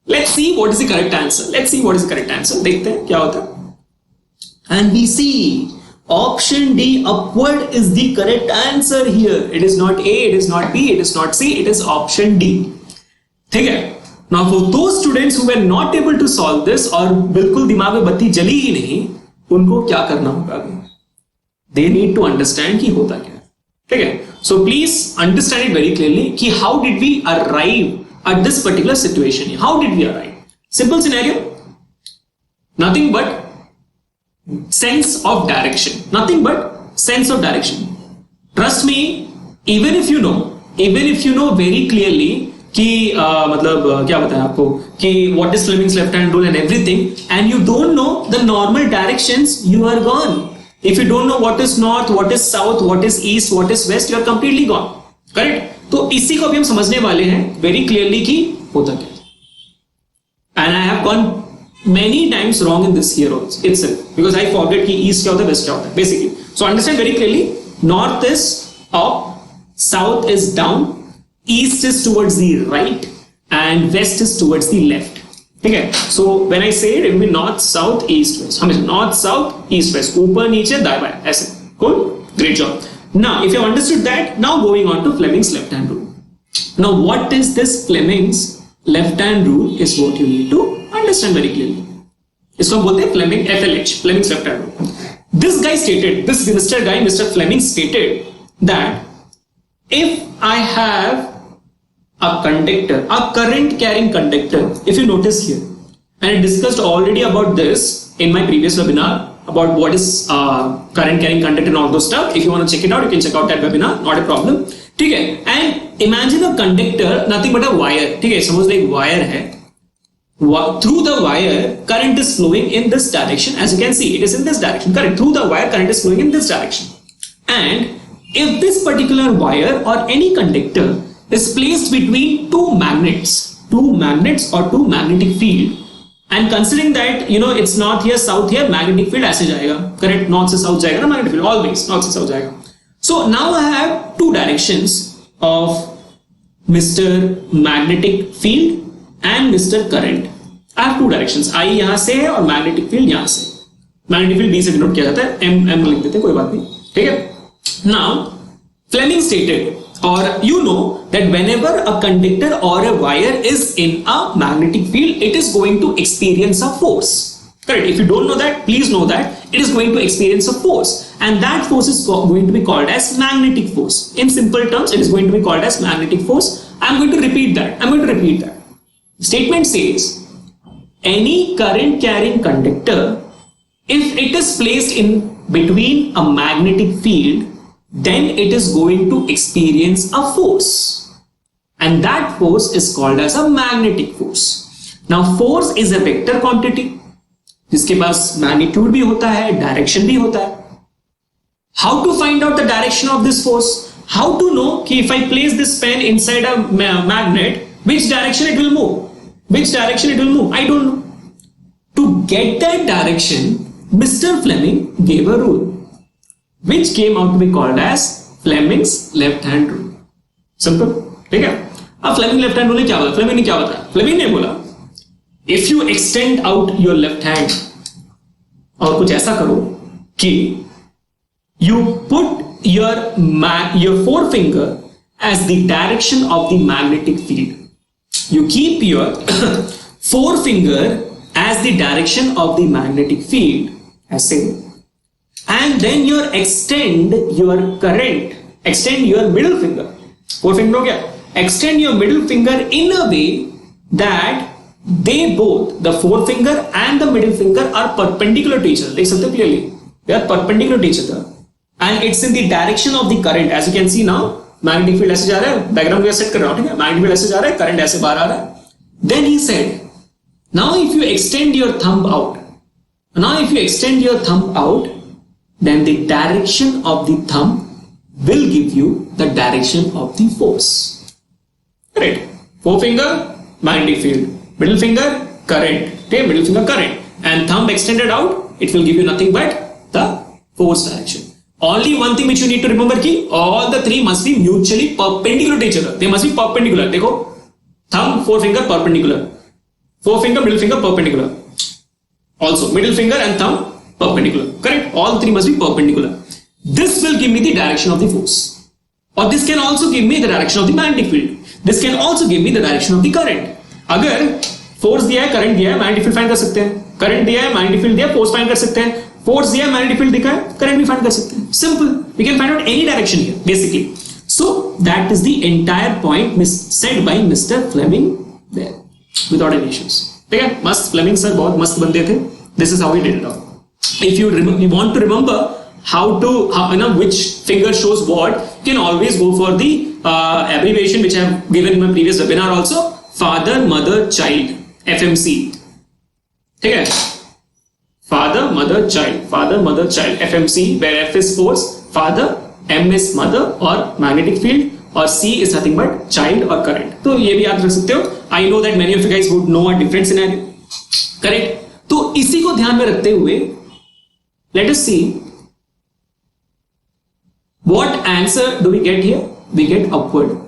[SPEAKER 1] Let's see what is the correct answer. देखते हैं क्या होता है. And we see option D, upward, is the correct answer here. It is not A, it is not B, it is not C, it is option D. ठीक है. Now for those students who were not able to solve this और बिल्कुल दिमाग में बत्ती जली ही नहीं, उनको क्या करना होगा अभी? They need to understand कि होता क्या है. ठीक है. So please understand it very clearly कि how did we arrive at this particular situation? How did we arrive? Simple scenario. Nothing but sense of direction. Nothing but sense of direction. Trust me, even if you know very clearly कि मतलब क्या बताएं आपको कि what is Fleming's left hand rule and everything, and you don't know the normal directions, you are gone. If you don't know what is north, what is south, what is east, what is west, you are completely gone. Correct? तो इसी को भी हम समझने वाले हैं very clearly कि होता क्या. And I have gone many times wrong in this year also itself because I forget कि east क्या होता है, west क्या होता है basically. So understand very clearly, north is up, south is down, east is towards the right, and west is towards the left. ठीक है. So when I say it will be north, south, east, west. हमेशा north, south, east, west. ऊपर नीचे दाएं बाएं ऐसे. Cool. Great job. Now if you have understood that, now going on to Fleming's left hand rule. Now what is this Fleming's left hand rule is what you need to understand very clearly. इसको हम बोलते हैं Fleming FLH, Fleming's left hand rule. This guy stated, this Mr. guy, Mr. Fleming stated that if I have a conductor, a current carrying conductor, if you notice here, and I discussed already about this in my previous webinar about what is current carrying conductor and all those stuff. If you want to check it out, you can check out that webinar, not a problem. ठीक है. And imagine a conductor, nothing but a wire. ठीक है. Suppose like wire है. Through the wire, current is flowing in this direction. As you can see, it is in this direction. Correct. Through the wire, current is flowing in this direction. And if this particular wire or any conductor is placed between two magnets or two magnetic field, and considering that it's north here, south here, magnetic field ऐसे जाएगा. Correct. North से south जाएगा ना magnetic field, always north से south जाएगा. So now I have two directions of Mr. Magnetic Field and Mr. Current. I have two directions. I यहाँ से है और magnetic field यहाँ से. Magnetic field B से denote किया जाता है. M लिख देते हैं, कोई बात नहीं. ठीक है. Now Fleming stated, or you know that whenever a conductor or a wire is in a magnetic field, it is going to experience a force. Correct. If you don't know that, please know that it is going to experience a force, and that force is going to be called as magnetic force. In simple terms, it is going to be called as magnetic force. I'm going to repeat that. Statement says, any current carrying conductor, if it is placed in between a magnetic field, then it is going to experience a force, and that force is called as a magnetic force. Now force is a vector quantity जिसके पास magnitude भी होता है, direction भी होता है. How to find out the direction of this force? How to know कि if I place this pen inside a magnet, which direction it will move? I don't know. To get that direction, Mr. Fleming gave a rule which came out to be called as Fleming's left hand rule. Simple. ठीक है. अब Fleming left hand rule ने क्या बोला? Fleming ने बोला, if you extend out your left hand और कुछ ऐसा करो कि you put your forefinger as the direction of the magnetic field. You keep your forefinger as the direction of the magnetic field. ऐसे and then you extend your middle finger. Forefinger हो गया. Extend your middle finger in a way that they both, the forefinger and the middle finger, are perpendicular to each other. देख सकते हो clearly. They are perpendicular to each other, and it's in the direction of the current. As you can see now, magnetic field ऐसे जा रहा है. Diagram को set कर रहा हूँ, ठीक है? Magnetic field ऐसे जा रहा है, current ऐसे बाहर आ रहा है. Then he said, now if you extend your thumb out, then the direction of the thumb will give you the direction of the force. Correct? Forefinger, magnetic field. Middle finger, current. Okay, middle finger, current. And thumb extended out, it will give you nothing but the force direction. Only one thing which you need to remember ki all the three must be mutually perpendicular to each other. They must be perpendicular. देखो, thumb, forefinger perpendicular. Forefinger, middle finger perpendicular. Also, middle finger and thumb perpendicular. Correct? All three must be perpendicular. This will give me the direction of the force. Or this can also give me the direction of the magnetic field. This can also give me the direction of the current. अगर force दिया है, current दिया है, magnetic field find कर सकते हैं. Current दिया है, magnetic field दिया है, force find कर सकते हैं. Force दिया है, magnetic field दिखा है, current भी find कर सकते हैं. Simple. We can find out any direction here, basically. So that is the entire point said by Mr. Fleming there, without any issues. ठीक है? मस्त, Fleming sir बहुत मस्त बंदे थे. This is how he did it out. If you want to remember which finger shows what, you can always go for the abbreviation which I have given in my previous webinar also. Father, mother, child, FMC. ठीक है? Father, mother, child, FMC, where F is force, father, M is mother or magnetic field, और C is nothing but child or current. तो ये भी याद रख सकते हो. I know that many of you guys would know a different scenario. Correct? तो इसी को ध्यान में रखते हुए let us see what answer do we get here. We get upward.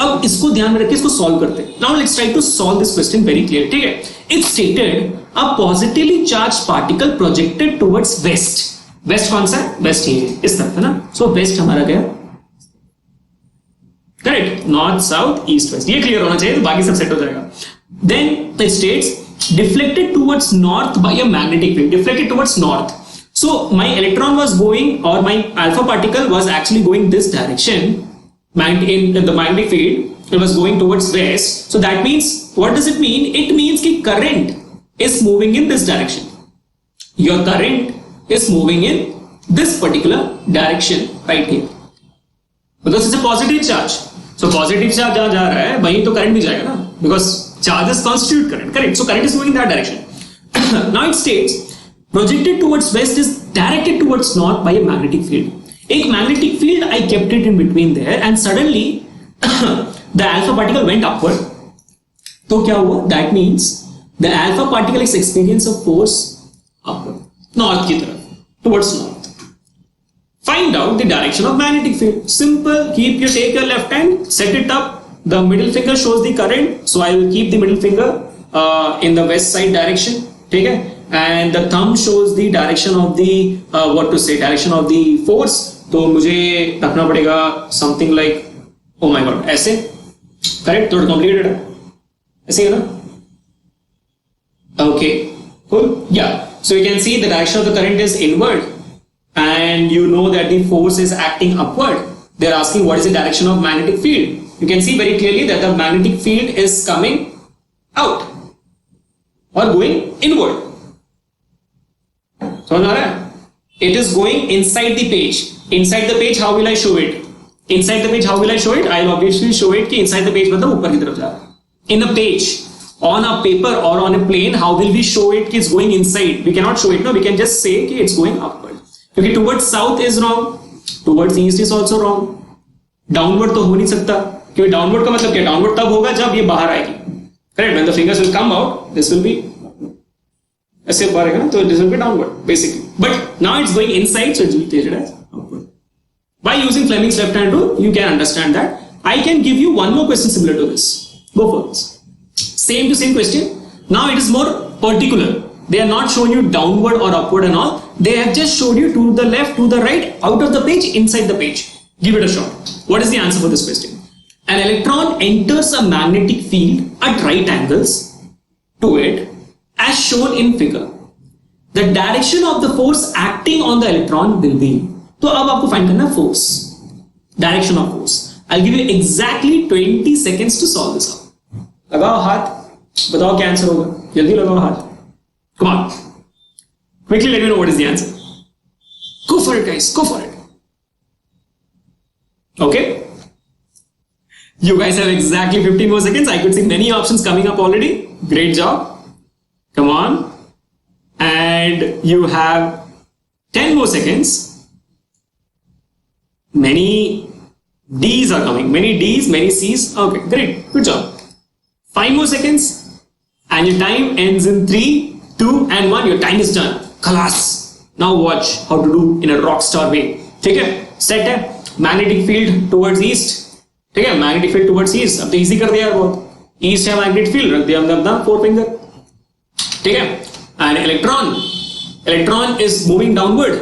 [SPEAKER 1] अब इसको ध्यान में रख के इसको सॉल्व करते हैं. Now let's try to solve this question very clearly. ठीक है? It's stated a positively charged particle projected towards west. West कौन सा है? West ही है, इस तरफ है ना. So west हमारा गया. Correct? North, south, east, west. ये क्लियर होना चाहिए, तो बाकी सब सेट हो जाएगा. Then it states deflected towards north by a magnetic field. Deflected towards north. So my electron was going, or my alpha particle was actually going this direction. In the magnetic field, it was going towards west. So that means, what does it mean? It means that current is moving in this direction. Your current is moving in this particular direction right here. Because it's a positive charge. So positive charge जहाँ जा रहा है, वहीं तो current भी जाएगा ना? Because charges constitute current. Correct. So current is moving in that direction. Now it states projected towards west is directed towards north by a magnetic field. एक magnetic field, I kept it in between there, and suddenly the alpha particle went upward. तो क्या हुआ? That means the alpha particle is experience of force upward, north की तरफ, towards north. Find out the direction of magnetic field. Simple. Take your left hand, set it up. The middle finger shows the current, so I will keep the middle finger in the west side direction. ठीक है? And the thumb shows the direction of the direction of the force. तो मुझे रखना पड़ेगा something like, oh my god, ऐसे. Correct? थोड़ा complicated है. ऐसे है ना? Okay, cool. Yeah. So you can see the direction of the current is inward, and you know that the force is acting upward. They're asking what is the direction of magnetic field. You can see very clearly that the magnetic field is coming out or going inward. समझ आ रहा है? It is going inside the page. Inside the page, how will I show it? Inside the page, how will I show it? I will obviously show it कि inside the page मतलब ऊपर की तरफ जा रहा है. In a page, on a paper or on a plane, how will we show it कि it's going inside? We cannot show it. No, we can just say कि it's going upward. क्योंकि towards south is wrong, towards east is also wrong. Downward तो हो नहीं सकता, क्योंकि downward का मतलब क्या? Downward तब होगा जब ये बाहर आएगी. Correct? When the fingers will come out, this will be ऐसे बाहर आएगा ना, तो this will be downward basically. But now it's going inside, so it will be treated as upward. By using Fleming's Left Hand Rule, you can understand that. I can give you one more question similar to this. Go for this. Same to same question. Now it is more particular. They are not showing you downward or upward and all. They have just showed you to the left, to the right, out of the page, inside the page. Give it a shot. What is the answer for this question? An electron enters a magnetic field at right angles to it, as shown in figure. the direction of the force acting on the electron will be. तो अब आपको find करना force, direction of force. I'll give you exactly 20 seconds to solve this out. लगाओ हाथ, बताओ क्या answer होगा, जल्दी लगाओ हाथ. Come on, quickly let me know what is the answer. Go for it, guys. Go for it. Okay. You guys have exactly 15 more seconds. I could see many options coming up already. Great job. Come on. And you have 10 more seconds. Many D's are coming. Many D's, many C's. Okay, great. Good job. 5 more seconds. And your time ends in 3, 2, and 1. Your time is done. Khalas. Now watch how to do in a rockstar way. ठीक है? Set है. Magnetic field towards east. ठीक है, magnetic field towards east. अब तो easy कर दिया यार बहुत. ईस्ट है मैग्नेटिक फील्ड, रख दिया हमने अपना 4 फिंगर. ठीक है. And electron is moving downward,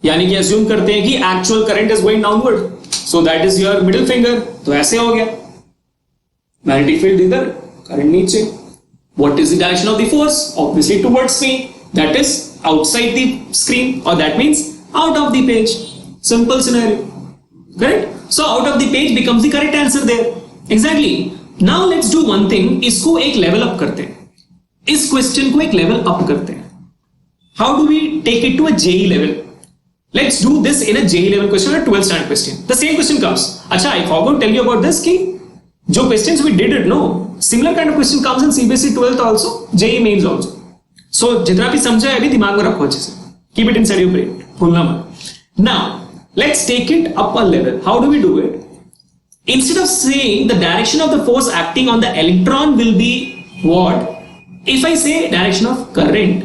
[SPEAKER 1] यानी कि अज्यूम करते हैं कि actual current is going downward, so that is your middle finger. तो ऐसे हो गया, मैग्नेटिक फील्ड इधर, करंट नीचे. What is the direction of the force? Obviously towards me, that is outside the screen, और that means out of the page. Simple scenario. Correct? So out of the page becomes the correct answer there. Exactly. Now let's do one thing. इसको एक level up करते हैं. इस question को एक level up करते हैं. How do we take it to a JE level? Let's do this in a JE level question or 12th standard question. The same question comes. अच्छा, I forgot to tell you about this कि जो questions we did it, no. Similar kind of question comes in CBSE 12th also, JE mains also. So जितना भी समझा है अभी दिमाग में रखो अच्छे से. Keep it inside your brain. भूलना मत. Now let's take it up a level. How do we do it? Instead of saying the direction of the force acting on the electron will be what? If I say direction of current,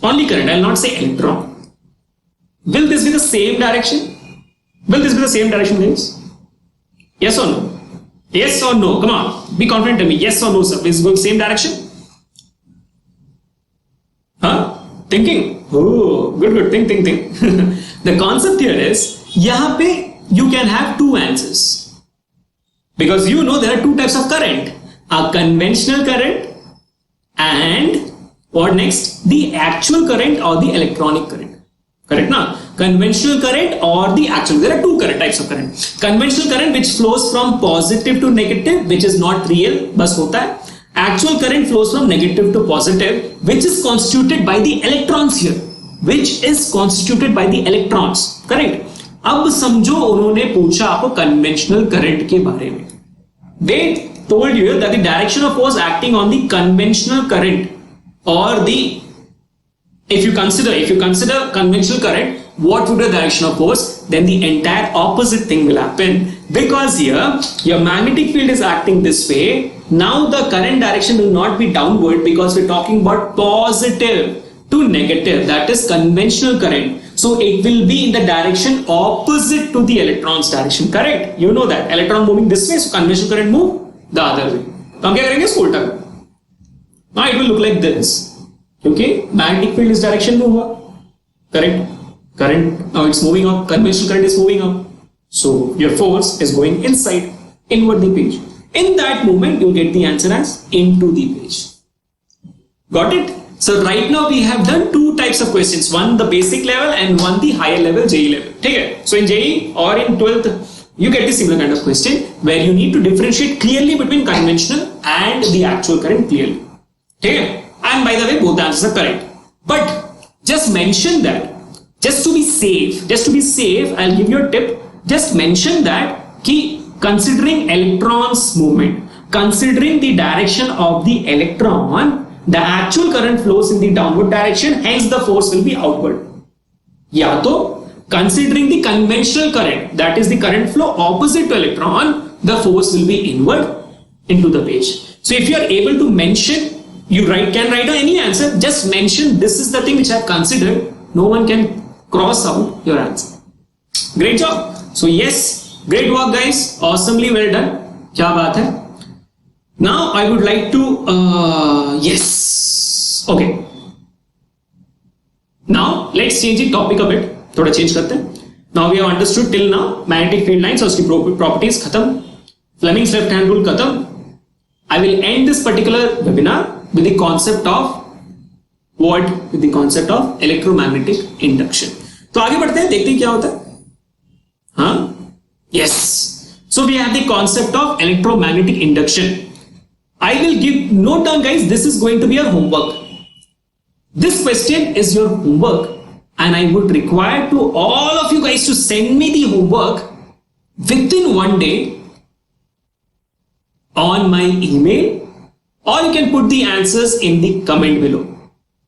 [SPEAKER 1] only current, I will not say electron. Will this be the same direction? Will this be the same direction, guys? Yes or no? Yes or no? Come on, be confident, tell me. Yes or no, sir? Is it going same direction? Huh? Thinking? Oh, good. Think. The concept here is, yahan pe you can have two answers, because you know there are two types of current: a conventional current and what next? The actual current or the electronic current. Correct na? Conventional current or the actual. There are two types of current. Conventional current which flows from positive to negative, which is not real, बस होता है. Actual current flows from negative to positive, which is constituted by the electrons here. Which is constituted by the electrons. Correct? अब समझो उन्होंने पूछा आपको conventional current के बारे में. They told you that the direction of force acting on the conventional current, or the if you consider conventional current, what would be the direction of force? Then the entire opposite thing will happen, because here your magnetic field is acting this way. Now the current direction will not be downward, because we're talking about positive to negative, that is conventional current. So it will be in the direction opposite to the electron's direction. Correct? You know that electron moving this way, so conventional current move the other way. तो हम क्या करेंगे? इसको उल्टा. Now it will look like this. क्योंकि magnetic field is direction में हुआ. Correct? Current now it's moving up. Conventional current is moving up. So your force is going inside, inward the page. In that moment, you'll get the answer as into the page. Got it? So right now we have done two types of questions. One the basic level and one the higher level, JE level. ठीक है? So in JE or in 12th, you get the similar kind of question where you need to differentiate clearly between conventional and the actual current clearly. ठीक है? And by the way, both the answers are correct. But just mention that, just to be safe, I'll give you a tip. Just mention that कि considering electrons movement, considering the direction of the electron, the actual current flows in the downward direction, hence the force will be outward. या तो considering the conventional current, that is the current flow opposite to electron, the force will be inward into the page. So if you are able to mention, you can write down any answer, just mention this is the thing which I have considered. No one can cross out your answer. Great job. So yes, great work guys, awesomely well done. क्या बात है. Now I would like to yes, okay. Now let's change the topic a bit. थोड़ा change करते हैं. Now we have understood till now magnetic field lines और उसकी properties खत्म. Flemings Left Hand Rule खत्म. I will end this particular webinar with the concept of What? With the concept of electromagnetic induction. तो आगे बढ़ते हैं, देखते हैं क्या होता है. हाँ? Yes. So we have the concept of electromagnetic induction. I will give, note down guys, this is going to be your homework. This question is your homework and I would require to all of you guys to send me the homework within one day on my email, or you can put the answers in the comment below.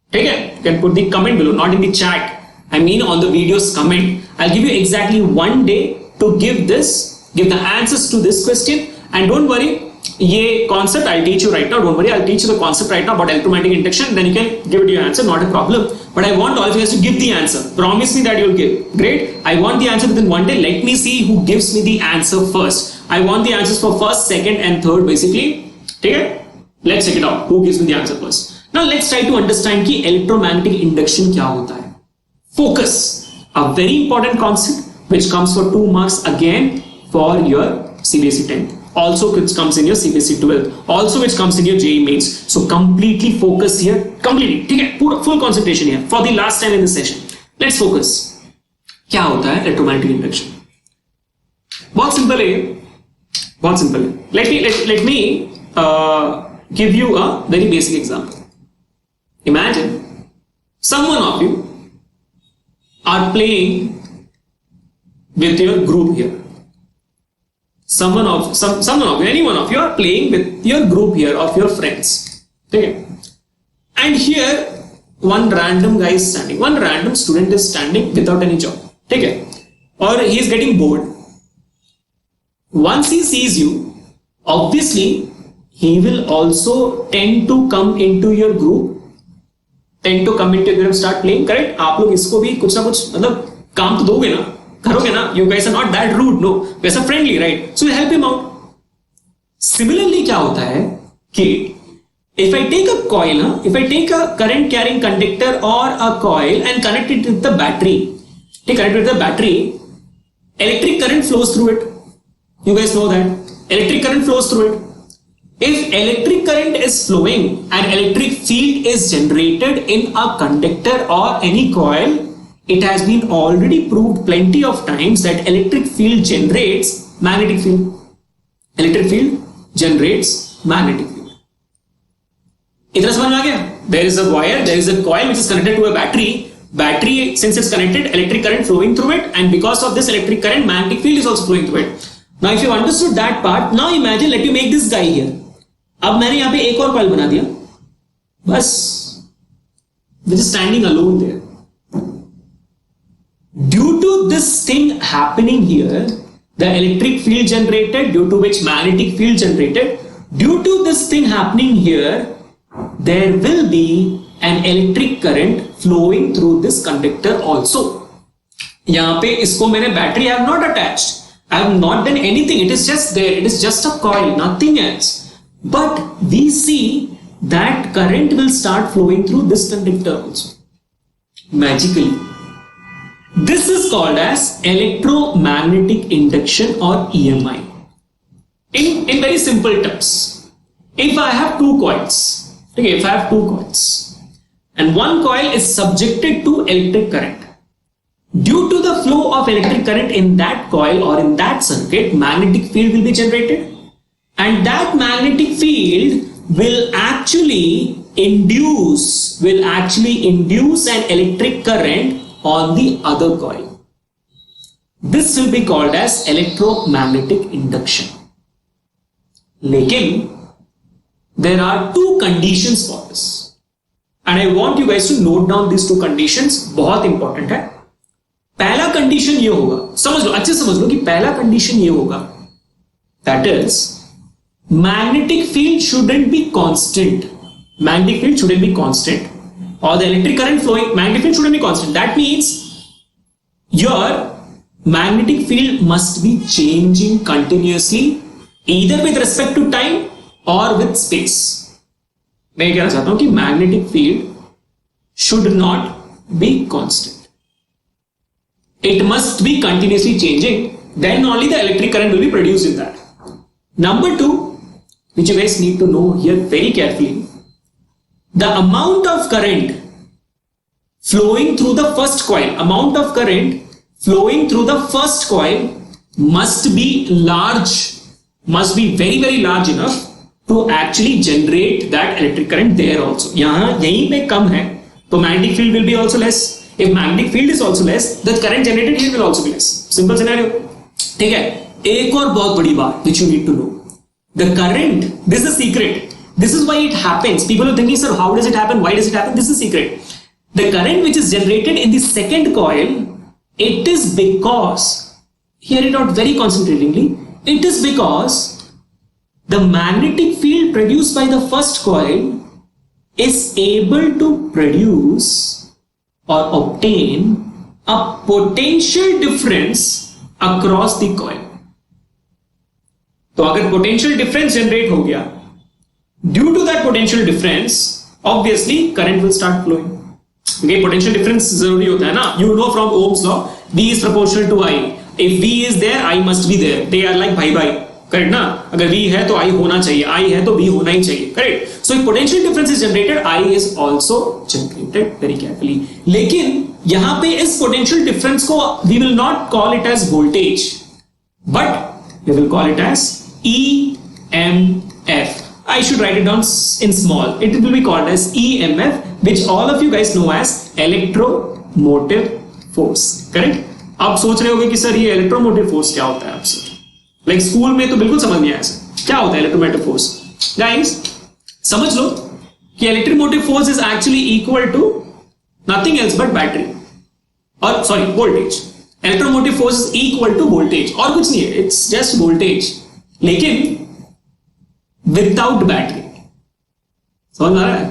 [SPEAKER 1] Okay? You can put the comment below, not in the chat. I mean on the video's comment. I'll give you exactly one day to give the answers to this question. And don't worry, ये concept I'll teach you right now. Don't worry, I'll teach you the concept right now about electromagnetic induction. Then you can give it your answer, not a problem. But I want all of you guys to give the answer. Promise me that you'll give. Great. I want the answer within one day. Let me see who gives me the answer first. I want the answers for first, second, and third basically. Okay? Let's check it out. Who gives me the answer first? Now let's try to understand कि electromagnetic induction क्या होता है. Focus. A very important concept which comes for 2 marks again for your CBSE 10th. Also which comes in your CBSE 12th. Also which comes in your JEE mains. So completely focus here. Completely. ठीक है? पूरा full concentration here for the last time in this session. Let's focus. क्या होता है electromagnetic induction? बहुत simple है. बहुत simple है. Let me give you a very basic example. Imagine someone of you are playing with your group here. Any one of you are playing with your group here of your friends. Okay? And here one random guy is standing. One random student is standing without any job. Okay? Or he is getting bored. Once he sees you, obviously he will also tend to come into your group. Tend to come into your group and start playing. Correct? आप लोग इसको भी कुछ ना कुछ मतलब काम तो दोगे ना, करोगे ना. You guys are not that rude, no. You guys are friendly, right? So you help him out. Similarly, क्या होता है कि if I take a coil, if I take a current carrying conductor or a coil and connect it with the battery, electric current flows through it. You guys know that electric current flows through it. If electric current is flowing and electric field is generated in a conductor or any coil, it has been already proved plenty of times that electric field generates magnetic field. Electric field generates magnetic field. इतना समझ में आ गया? There is a wire, there is a coil which is connected to a battery. Battery, since it's connected, electric current flowing through it, and because of this electric current, magnetic field is also flowing through it. Now, if you understood that part, now imagine, let me make this guy here. अब मैंने यहाँ पे एक और coil बना दिया, बस, which is standing alone there. Due to this thing happening here, the electric field generated, due to which magnetic field generated, due to this thing happening here, there will be an electric current flowing through this conductor also. यहाँ पे इसको मैंने battery I have not attached. I have not done anything. It is just there. It is just a coil, nothing else. But we see that current will start flowing through this conductor also. Magically. This is called as electromagnetic induction or EMI. In very simple terms, if I have two coils, okay, if I have two coils and one coil is subjected to electric current, due to the flow of electric current in that coil or in that circuit, magnetic field will be generated, and that magnetic field will actually induce an electric current on the other coil. This will be called as electromagnetic induction. Lekin there are two conditions for this, and I want you guys to note down these two conditions. बहुत important है. पहला condition ये होगा, समझ लो, अच्छे समझ लो कि पहला कंडीशन ये होगा, that is magnetic field shouldn't be constant. Magnetic field shouldn't be constant, or the electric current flowing, magnetic field shouldn't be constant. That means your magnetic field must be changing continuously, either with respect to time or with space. मैं कहना चाहता हूं कि magnetic field should not be constant. It must be continuously changing, then only the electric current will be produced in that. Number two, which you guys need to know here very carefully, the amount of current flowing through the first coil, amount of current flowing through the first coil must be large, must be very very large enough to actually generate that electric current there also. यहाँ यहीं पे कम है तो magnetic field will be also less. If magnetic field is also less, the current generated here will also be less. Simple scenario. ठीक है. एक और बहुत बड़ी बात which you need to know. The current, this is the secret. This is why it happens. People are thinking, sir, how does it happen? Why does it happen? This is the secret. The current which is generated in the second coil, it is because, hear it out very concentratingly, it is because the magnetic field produced by the first coil is able to produce or obtain a potential difference across the coil. तो अगर potential difference generate हो गया, due to that potential difference, obviously current will start flowing. Okay, potential difference जरूरी होता है ना. You know from Ohm's law, V is proportional to I. If V is there, I must be there. They are like भाई भाई. Correct ना. अगर V है तो I होना चाहिए, I है तो V होना ही चाहिए. Correct. So potential difference is generated, I is also generated very carefully. लेकिन यहां पे इस पोटेंशियल डिफरेंस को we will not call it as voltage, but we will call it as EMF. I should write it down in small. It will be called as EMF, which all of you guys know as electromotive force. Correct? आप सोच रहे होगे कि sir ये electromotive force क्या होता है. आप सर लाइक स्कूल में तो बिल्कुल समझ नहीं आया सर क्या होता है इलेक्ट्रोमोटिव फोर्स. गाइस समझ लो कि electromotive force is actually equal to nothing else but battery और sorry voltage. Electromotive force is equal to voltage और कुछ नहीं है. इट्स जस्ट वोल्टेज, लेकिन विदाउट बैटरी. समझ आ रहा है?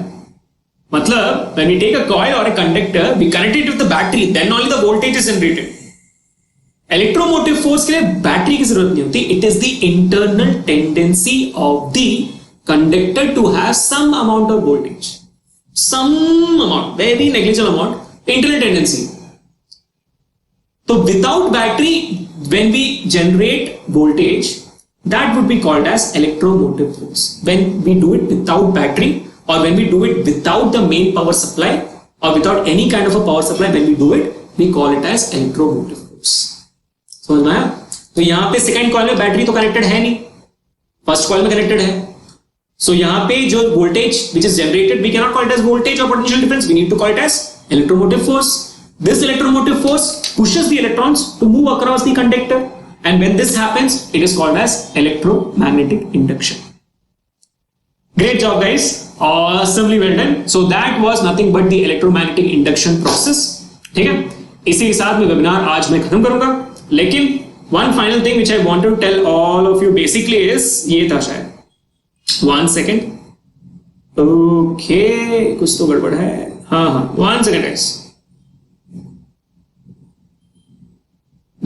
[SPEAKER 1] मतलब when we take a coil or a conductor, we connect it with the battery, then only the voltage is generated. Electromotive force के लिए बैटरी की जरूरत नहीं होती. It is the internal tendency of the conductor to have some amount of voltage, some amount, very negligible amount, internal tendency. तो without battery when we generate voltage, that would be called as electromotive force. When we do it without battery or when we do it without the main power supply or without any kind of a power supply, when we do it, we call it as electromotive force. समझ में आया? तो यहां पे second coil में battery तो connected है नहीं, फर्स्ट कॉइल में कनेक्टेड है. सो यहां पे जो voltage which is generated, we cannot call it as voltage or potential difference. We need to call it as electromotive force. This electromotive force pushes the electrons to move across the conductor. And when this happens, it is called as electromagnetic induction. Great job, guys. Awesomely well done. So that was nothing but the electromagnetic induction process. ठीक है? इसी के साथ में webinar आज मैं खत्म करूंगा. लेकिन one final thing which I want to tell all of you basically is ये था शायद. One second. Okay, कुछ तो गड़बड़ है. हाँ. One second, guys.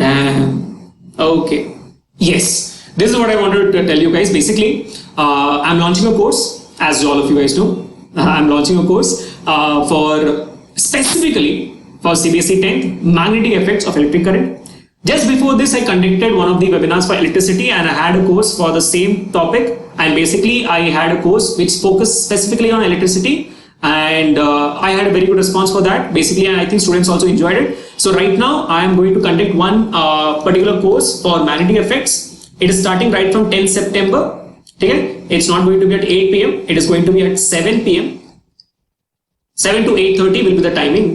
[SPEAKER 1] Damn. Okay. Yes. This is what I wanted to tell you guys. Basically, I'm launching a course, as all of you guys know. I'm launching a course for specifically for CBSE 10th magnetic effects of electric current. Just before this, I conducted one of the webinars for electricity, and I had a course for the same topic. And basically, I had a course which focused specifically on electricity. And I had a very good response for that. Basically, and I think students also enjoyed it. So right now, I am going to conduct one particular course for magnetic effects. It is starting right from 10 September. Okay? It's not going to be at 8 p.m. It is going to be at 7 p.m. 7 to 8:30 will be the timing.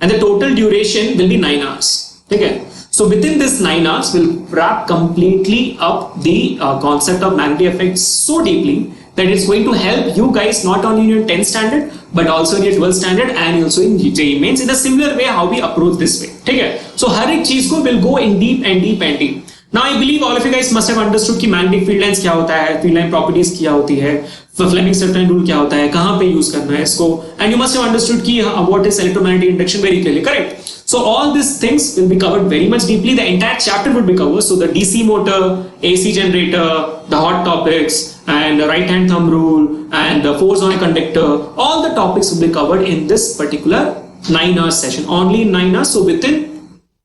[SPEAKER 1] And the total duration will be 9 hours. Okay? So within this 9 hours, we'll wrap completely up the concept of magnetic effects so deeply that it's going to help you guys not only in your 10th standard but also in your 12th standard and also in JEE mains in a similar way how we approach this way. ठीक है? So हर एक चीज को will go in deep and deep and deep. Now I believe all of you guys must have understood कि magnetic field lines क्या होता है, field line properties क्या होती है, Flemings Left Hand Rule क्या होता है, कहाँ पे यूज करना है इसको, and you must have understood कि what is electromagnetic induction very clearly. Correct? So all these things will be covered very much deeply. The entire chapter would be covered. So the DC motor, AC generator, the hot topics, and the right hand thumb rule, and the force on a conductor. All the topics will be covered in this particular 9-hour session. Only 9 hours. So within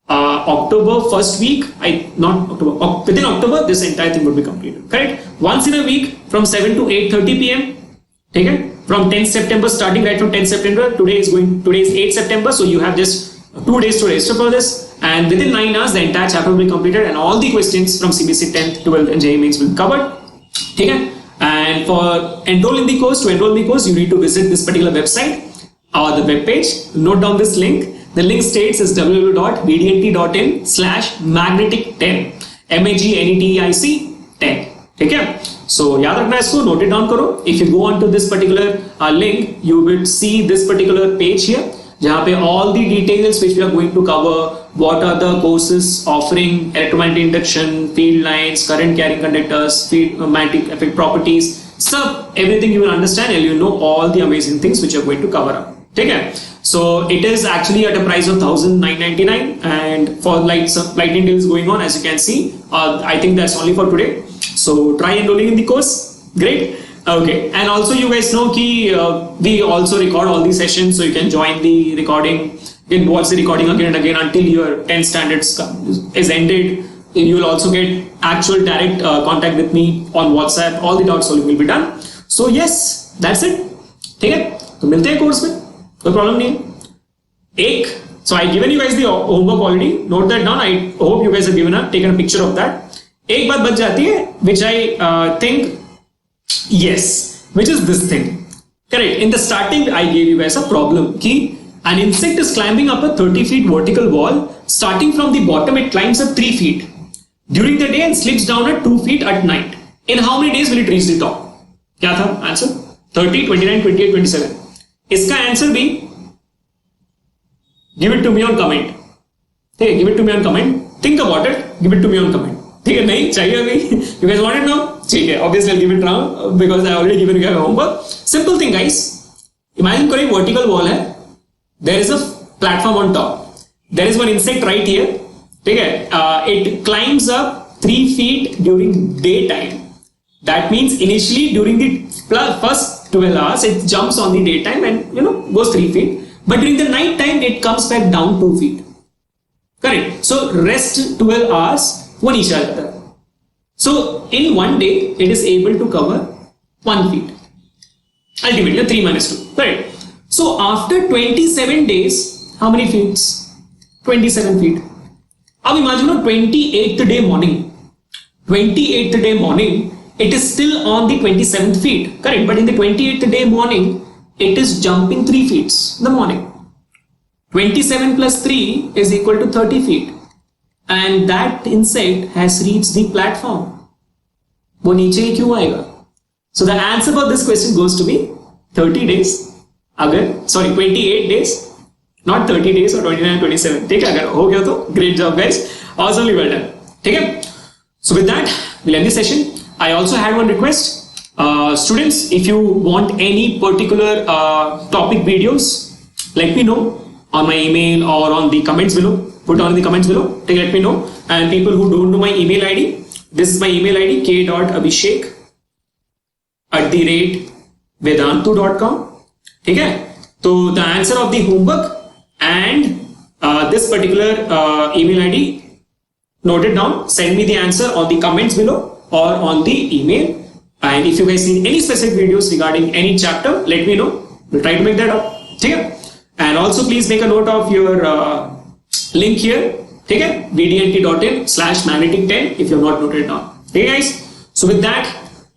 [SPEAKER 1] October first week, within October, this entire thing would be completed. Correct? Once in a week from 7 to 8:30 p.m. Okay, from 10th September starting, right from 10th September, today is 8th September, so you have just 2 days to register for this, and within 9 hours the entire chapter will be completed and all the questions from CBSE 10th, 12th and JEE Mains will be covered. Okay, and for enroll in the course, you need to visit this particular website or the web page. Note down this link. The link states is www.vdnt.in/magnetic10 MAGNETIC 10. Okay, so याद रखना इसको, note it down करो. If you go on to this particular link, you will see this particular page here, जहाँ पे all the details which we are going to cover, what are the courses offering electromagnetic induction, field lines, current carrying conductors, field magnetic effect properties, so everything you will understand and you know all the amazing things which you are going to cover up. Okay, so it is actually at a price of 1,999, and for some lightning deals going on, as you can see. I think that's only for today. So try enrolling in the course. Great. Okay, and also you guys know ki we also record all these sessions, so you can join the recording. You can watch the recording again and again until your 10th standard is ended. You will also get actual direct contact with me on WhatsApp. All the doubts solving will be done. So yes, that's it. ठीक है, तो मिलते हैं course में, कोई problem नहीं है. So I given you guys the homework already. Note that down. I hope you guys have taken a picture of that. एक बात बच जाती है, which I think, yes, which is this thing. Correct. In the starting, I gave you guys a problem. Ki an insect is climbing up a 30 feet vertical wall. Starting from the bottom, it climbs up 3 feet during the day and slips down at 2 feet at night. In how many days will it reach the top? क्या था answer? 30, 29, 28, 27. इसका answer भी give it to me on comment. ठीक है, give it to me on comment. Think about it. Give it to me on comment. ठीक है, नहीं चाहिए अभी. You guys want it now? ठीक है, obviously I'll give it now because I already given you guys homework. Simple thing, guys. Imagine कोई vertical wall है. There is a platform on top. There is one insect right here. ठीक है, it climbs up 3 feet during daytime. That means initially during the first 12 hours it jumps on the daytime and goes 3 feet. But during the night time it comes back down 2 feet. Correct. So rest 12 hours वो नीचे आ जाता है. So in one day it is able to cover 1 feet. Ultimately 3 minus 2. Correct. So after 27 days, how many feet? 27 feet. Now imagine 28th day morning. 28th day morning, it is still on the 27th feet. Correct. But in the 28th day morning, it is jumping 3 feet in the morning. 27 plus 3 is equal to 30 feet. And that insect has reached the platform. वो नीचे ही क्यों आएगा? So the answer for this question goes to be 30 days. 28 days, not 30 days or 29, 27. ठीक है, अगर हो गया तो great job guys. Awesomely well done. ठीक है? So with that, we'll end the session. I also had one request. Students, if you want any particular topic videos, let me know on my email or on the comments below. Put on in the comments below. Let me know. And people who don't know my email ID, this is my email ID k.abhishek@vedantu.com. Okay? So the answer of the homework and this particular email ID, note it down. Send me the answer on the comments below or on the email. And if you guys need any specific videos regarding any chapter, let me know. We'll try to make that up. Okay? And also please make a note of your link here. Okay? vdnt.in/magnetic10 if you have not noted it down. Okay guys? So with that,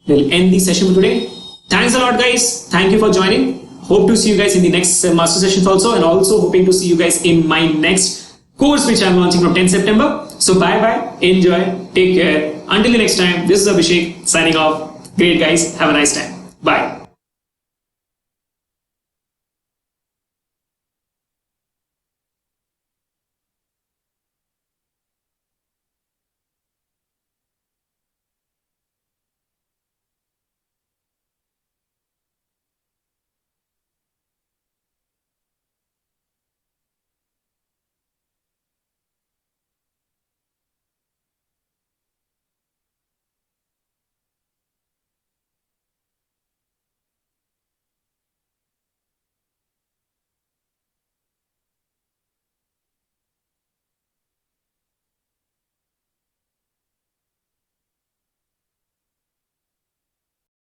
[SPEAKER 1] we'll end the session for today. Thanks a lot guys. Thank you for joining. Hope to see you guys in the next master sessions also, and also hoping to see you guys in my next course which I'm launching from 10th September. So bye bye, enjoy, take care. Until the next time, this is Abhishek signing off. Great guys, have a nice time. Bye.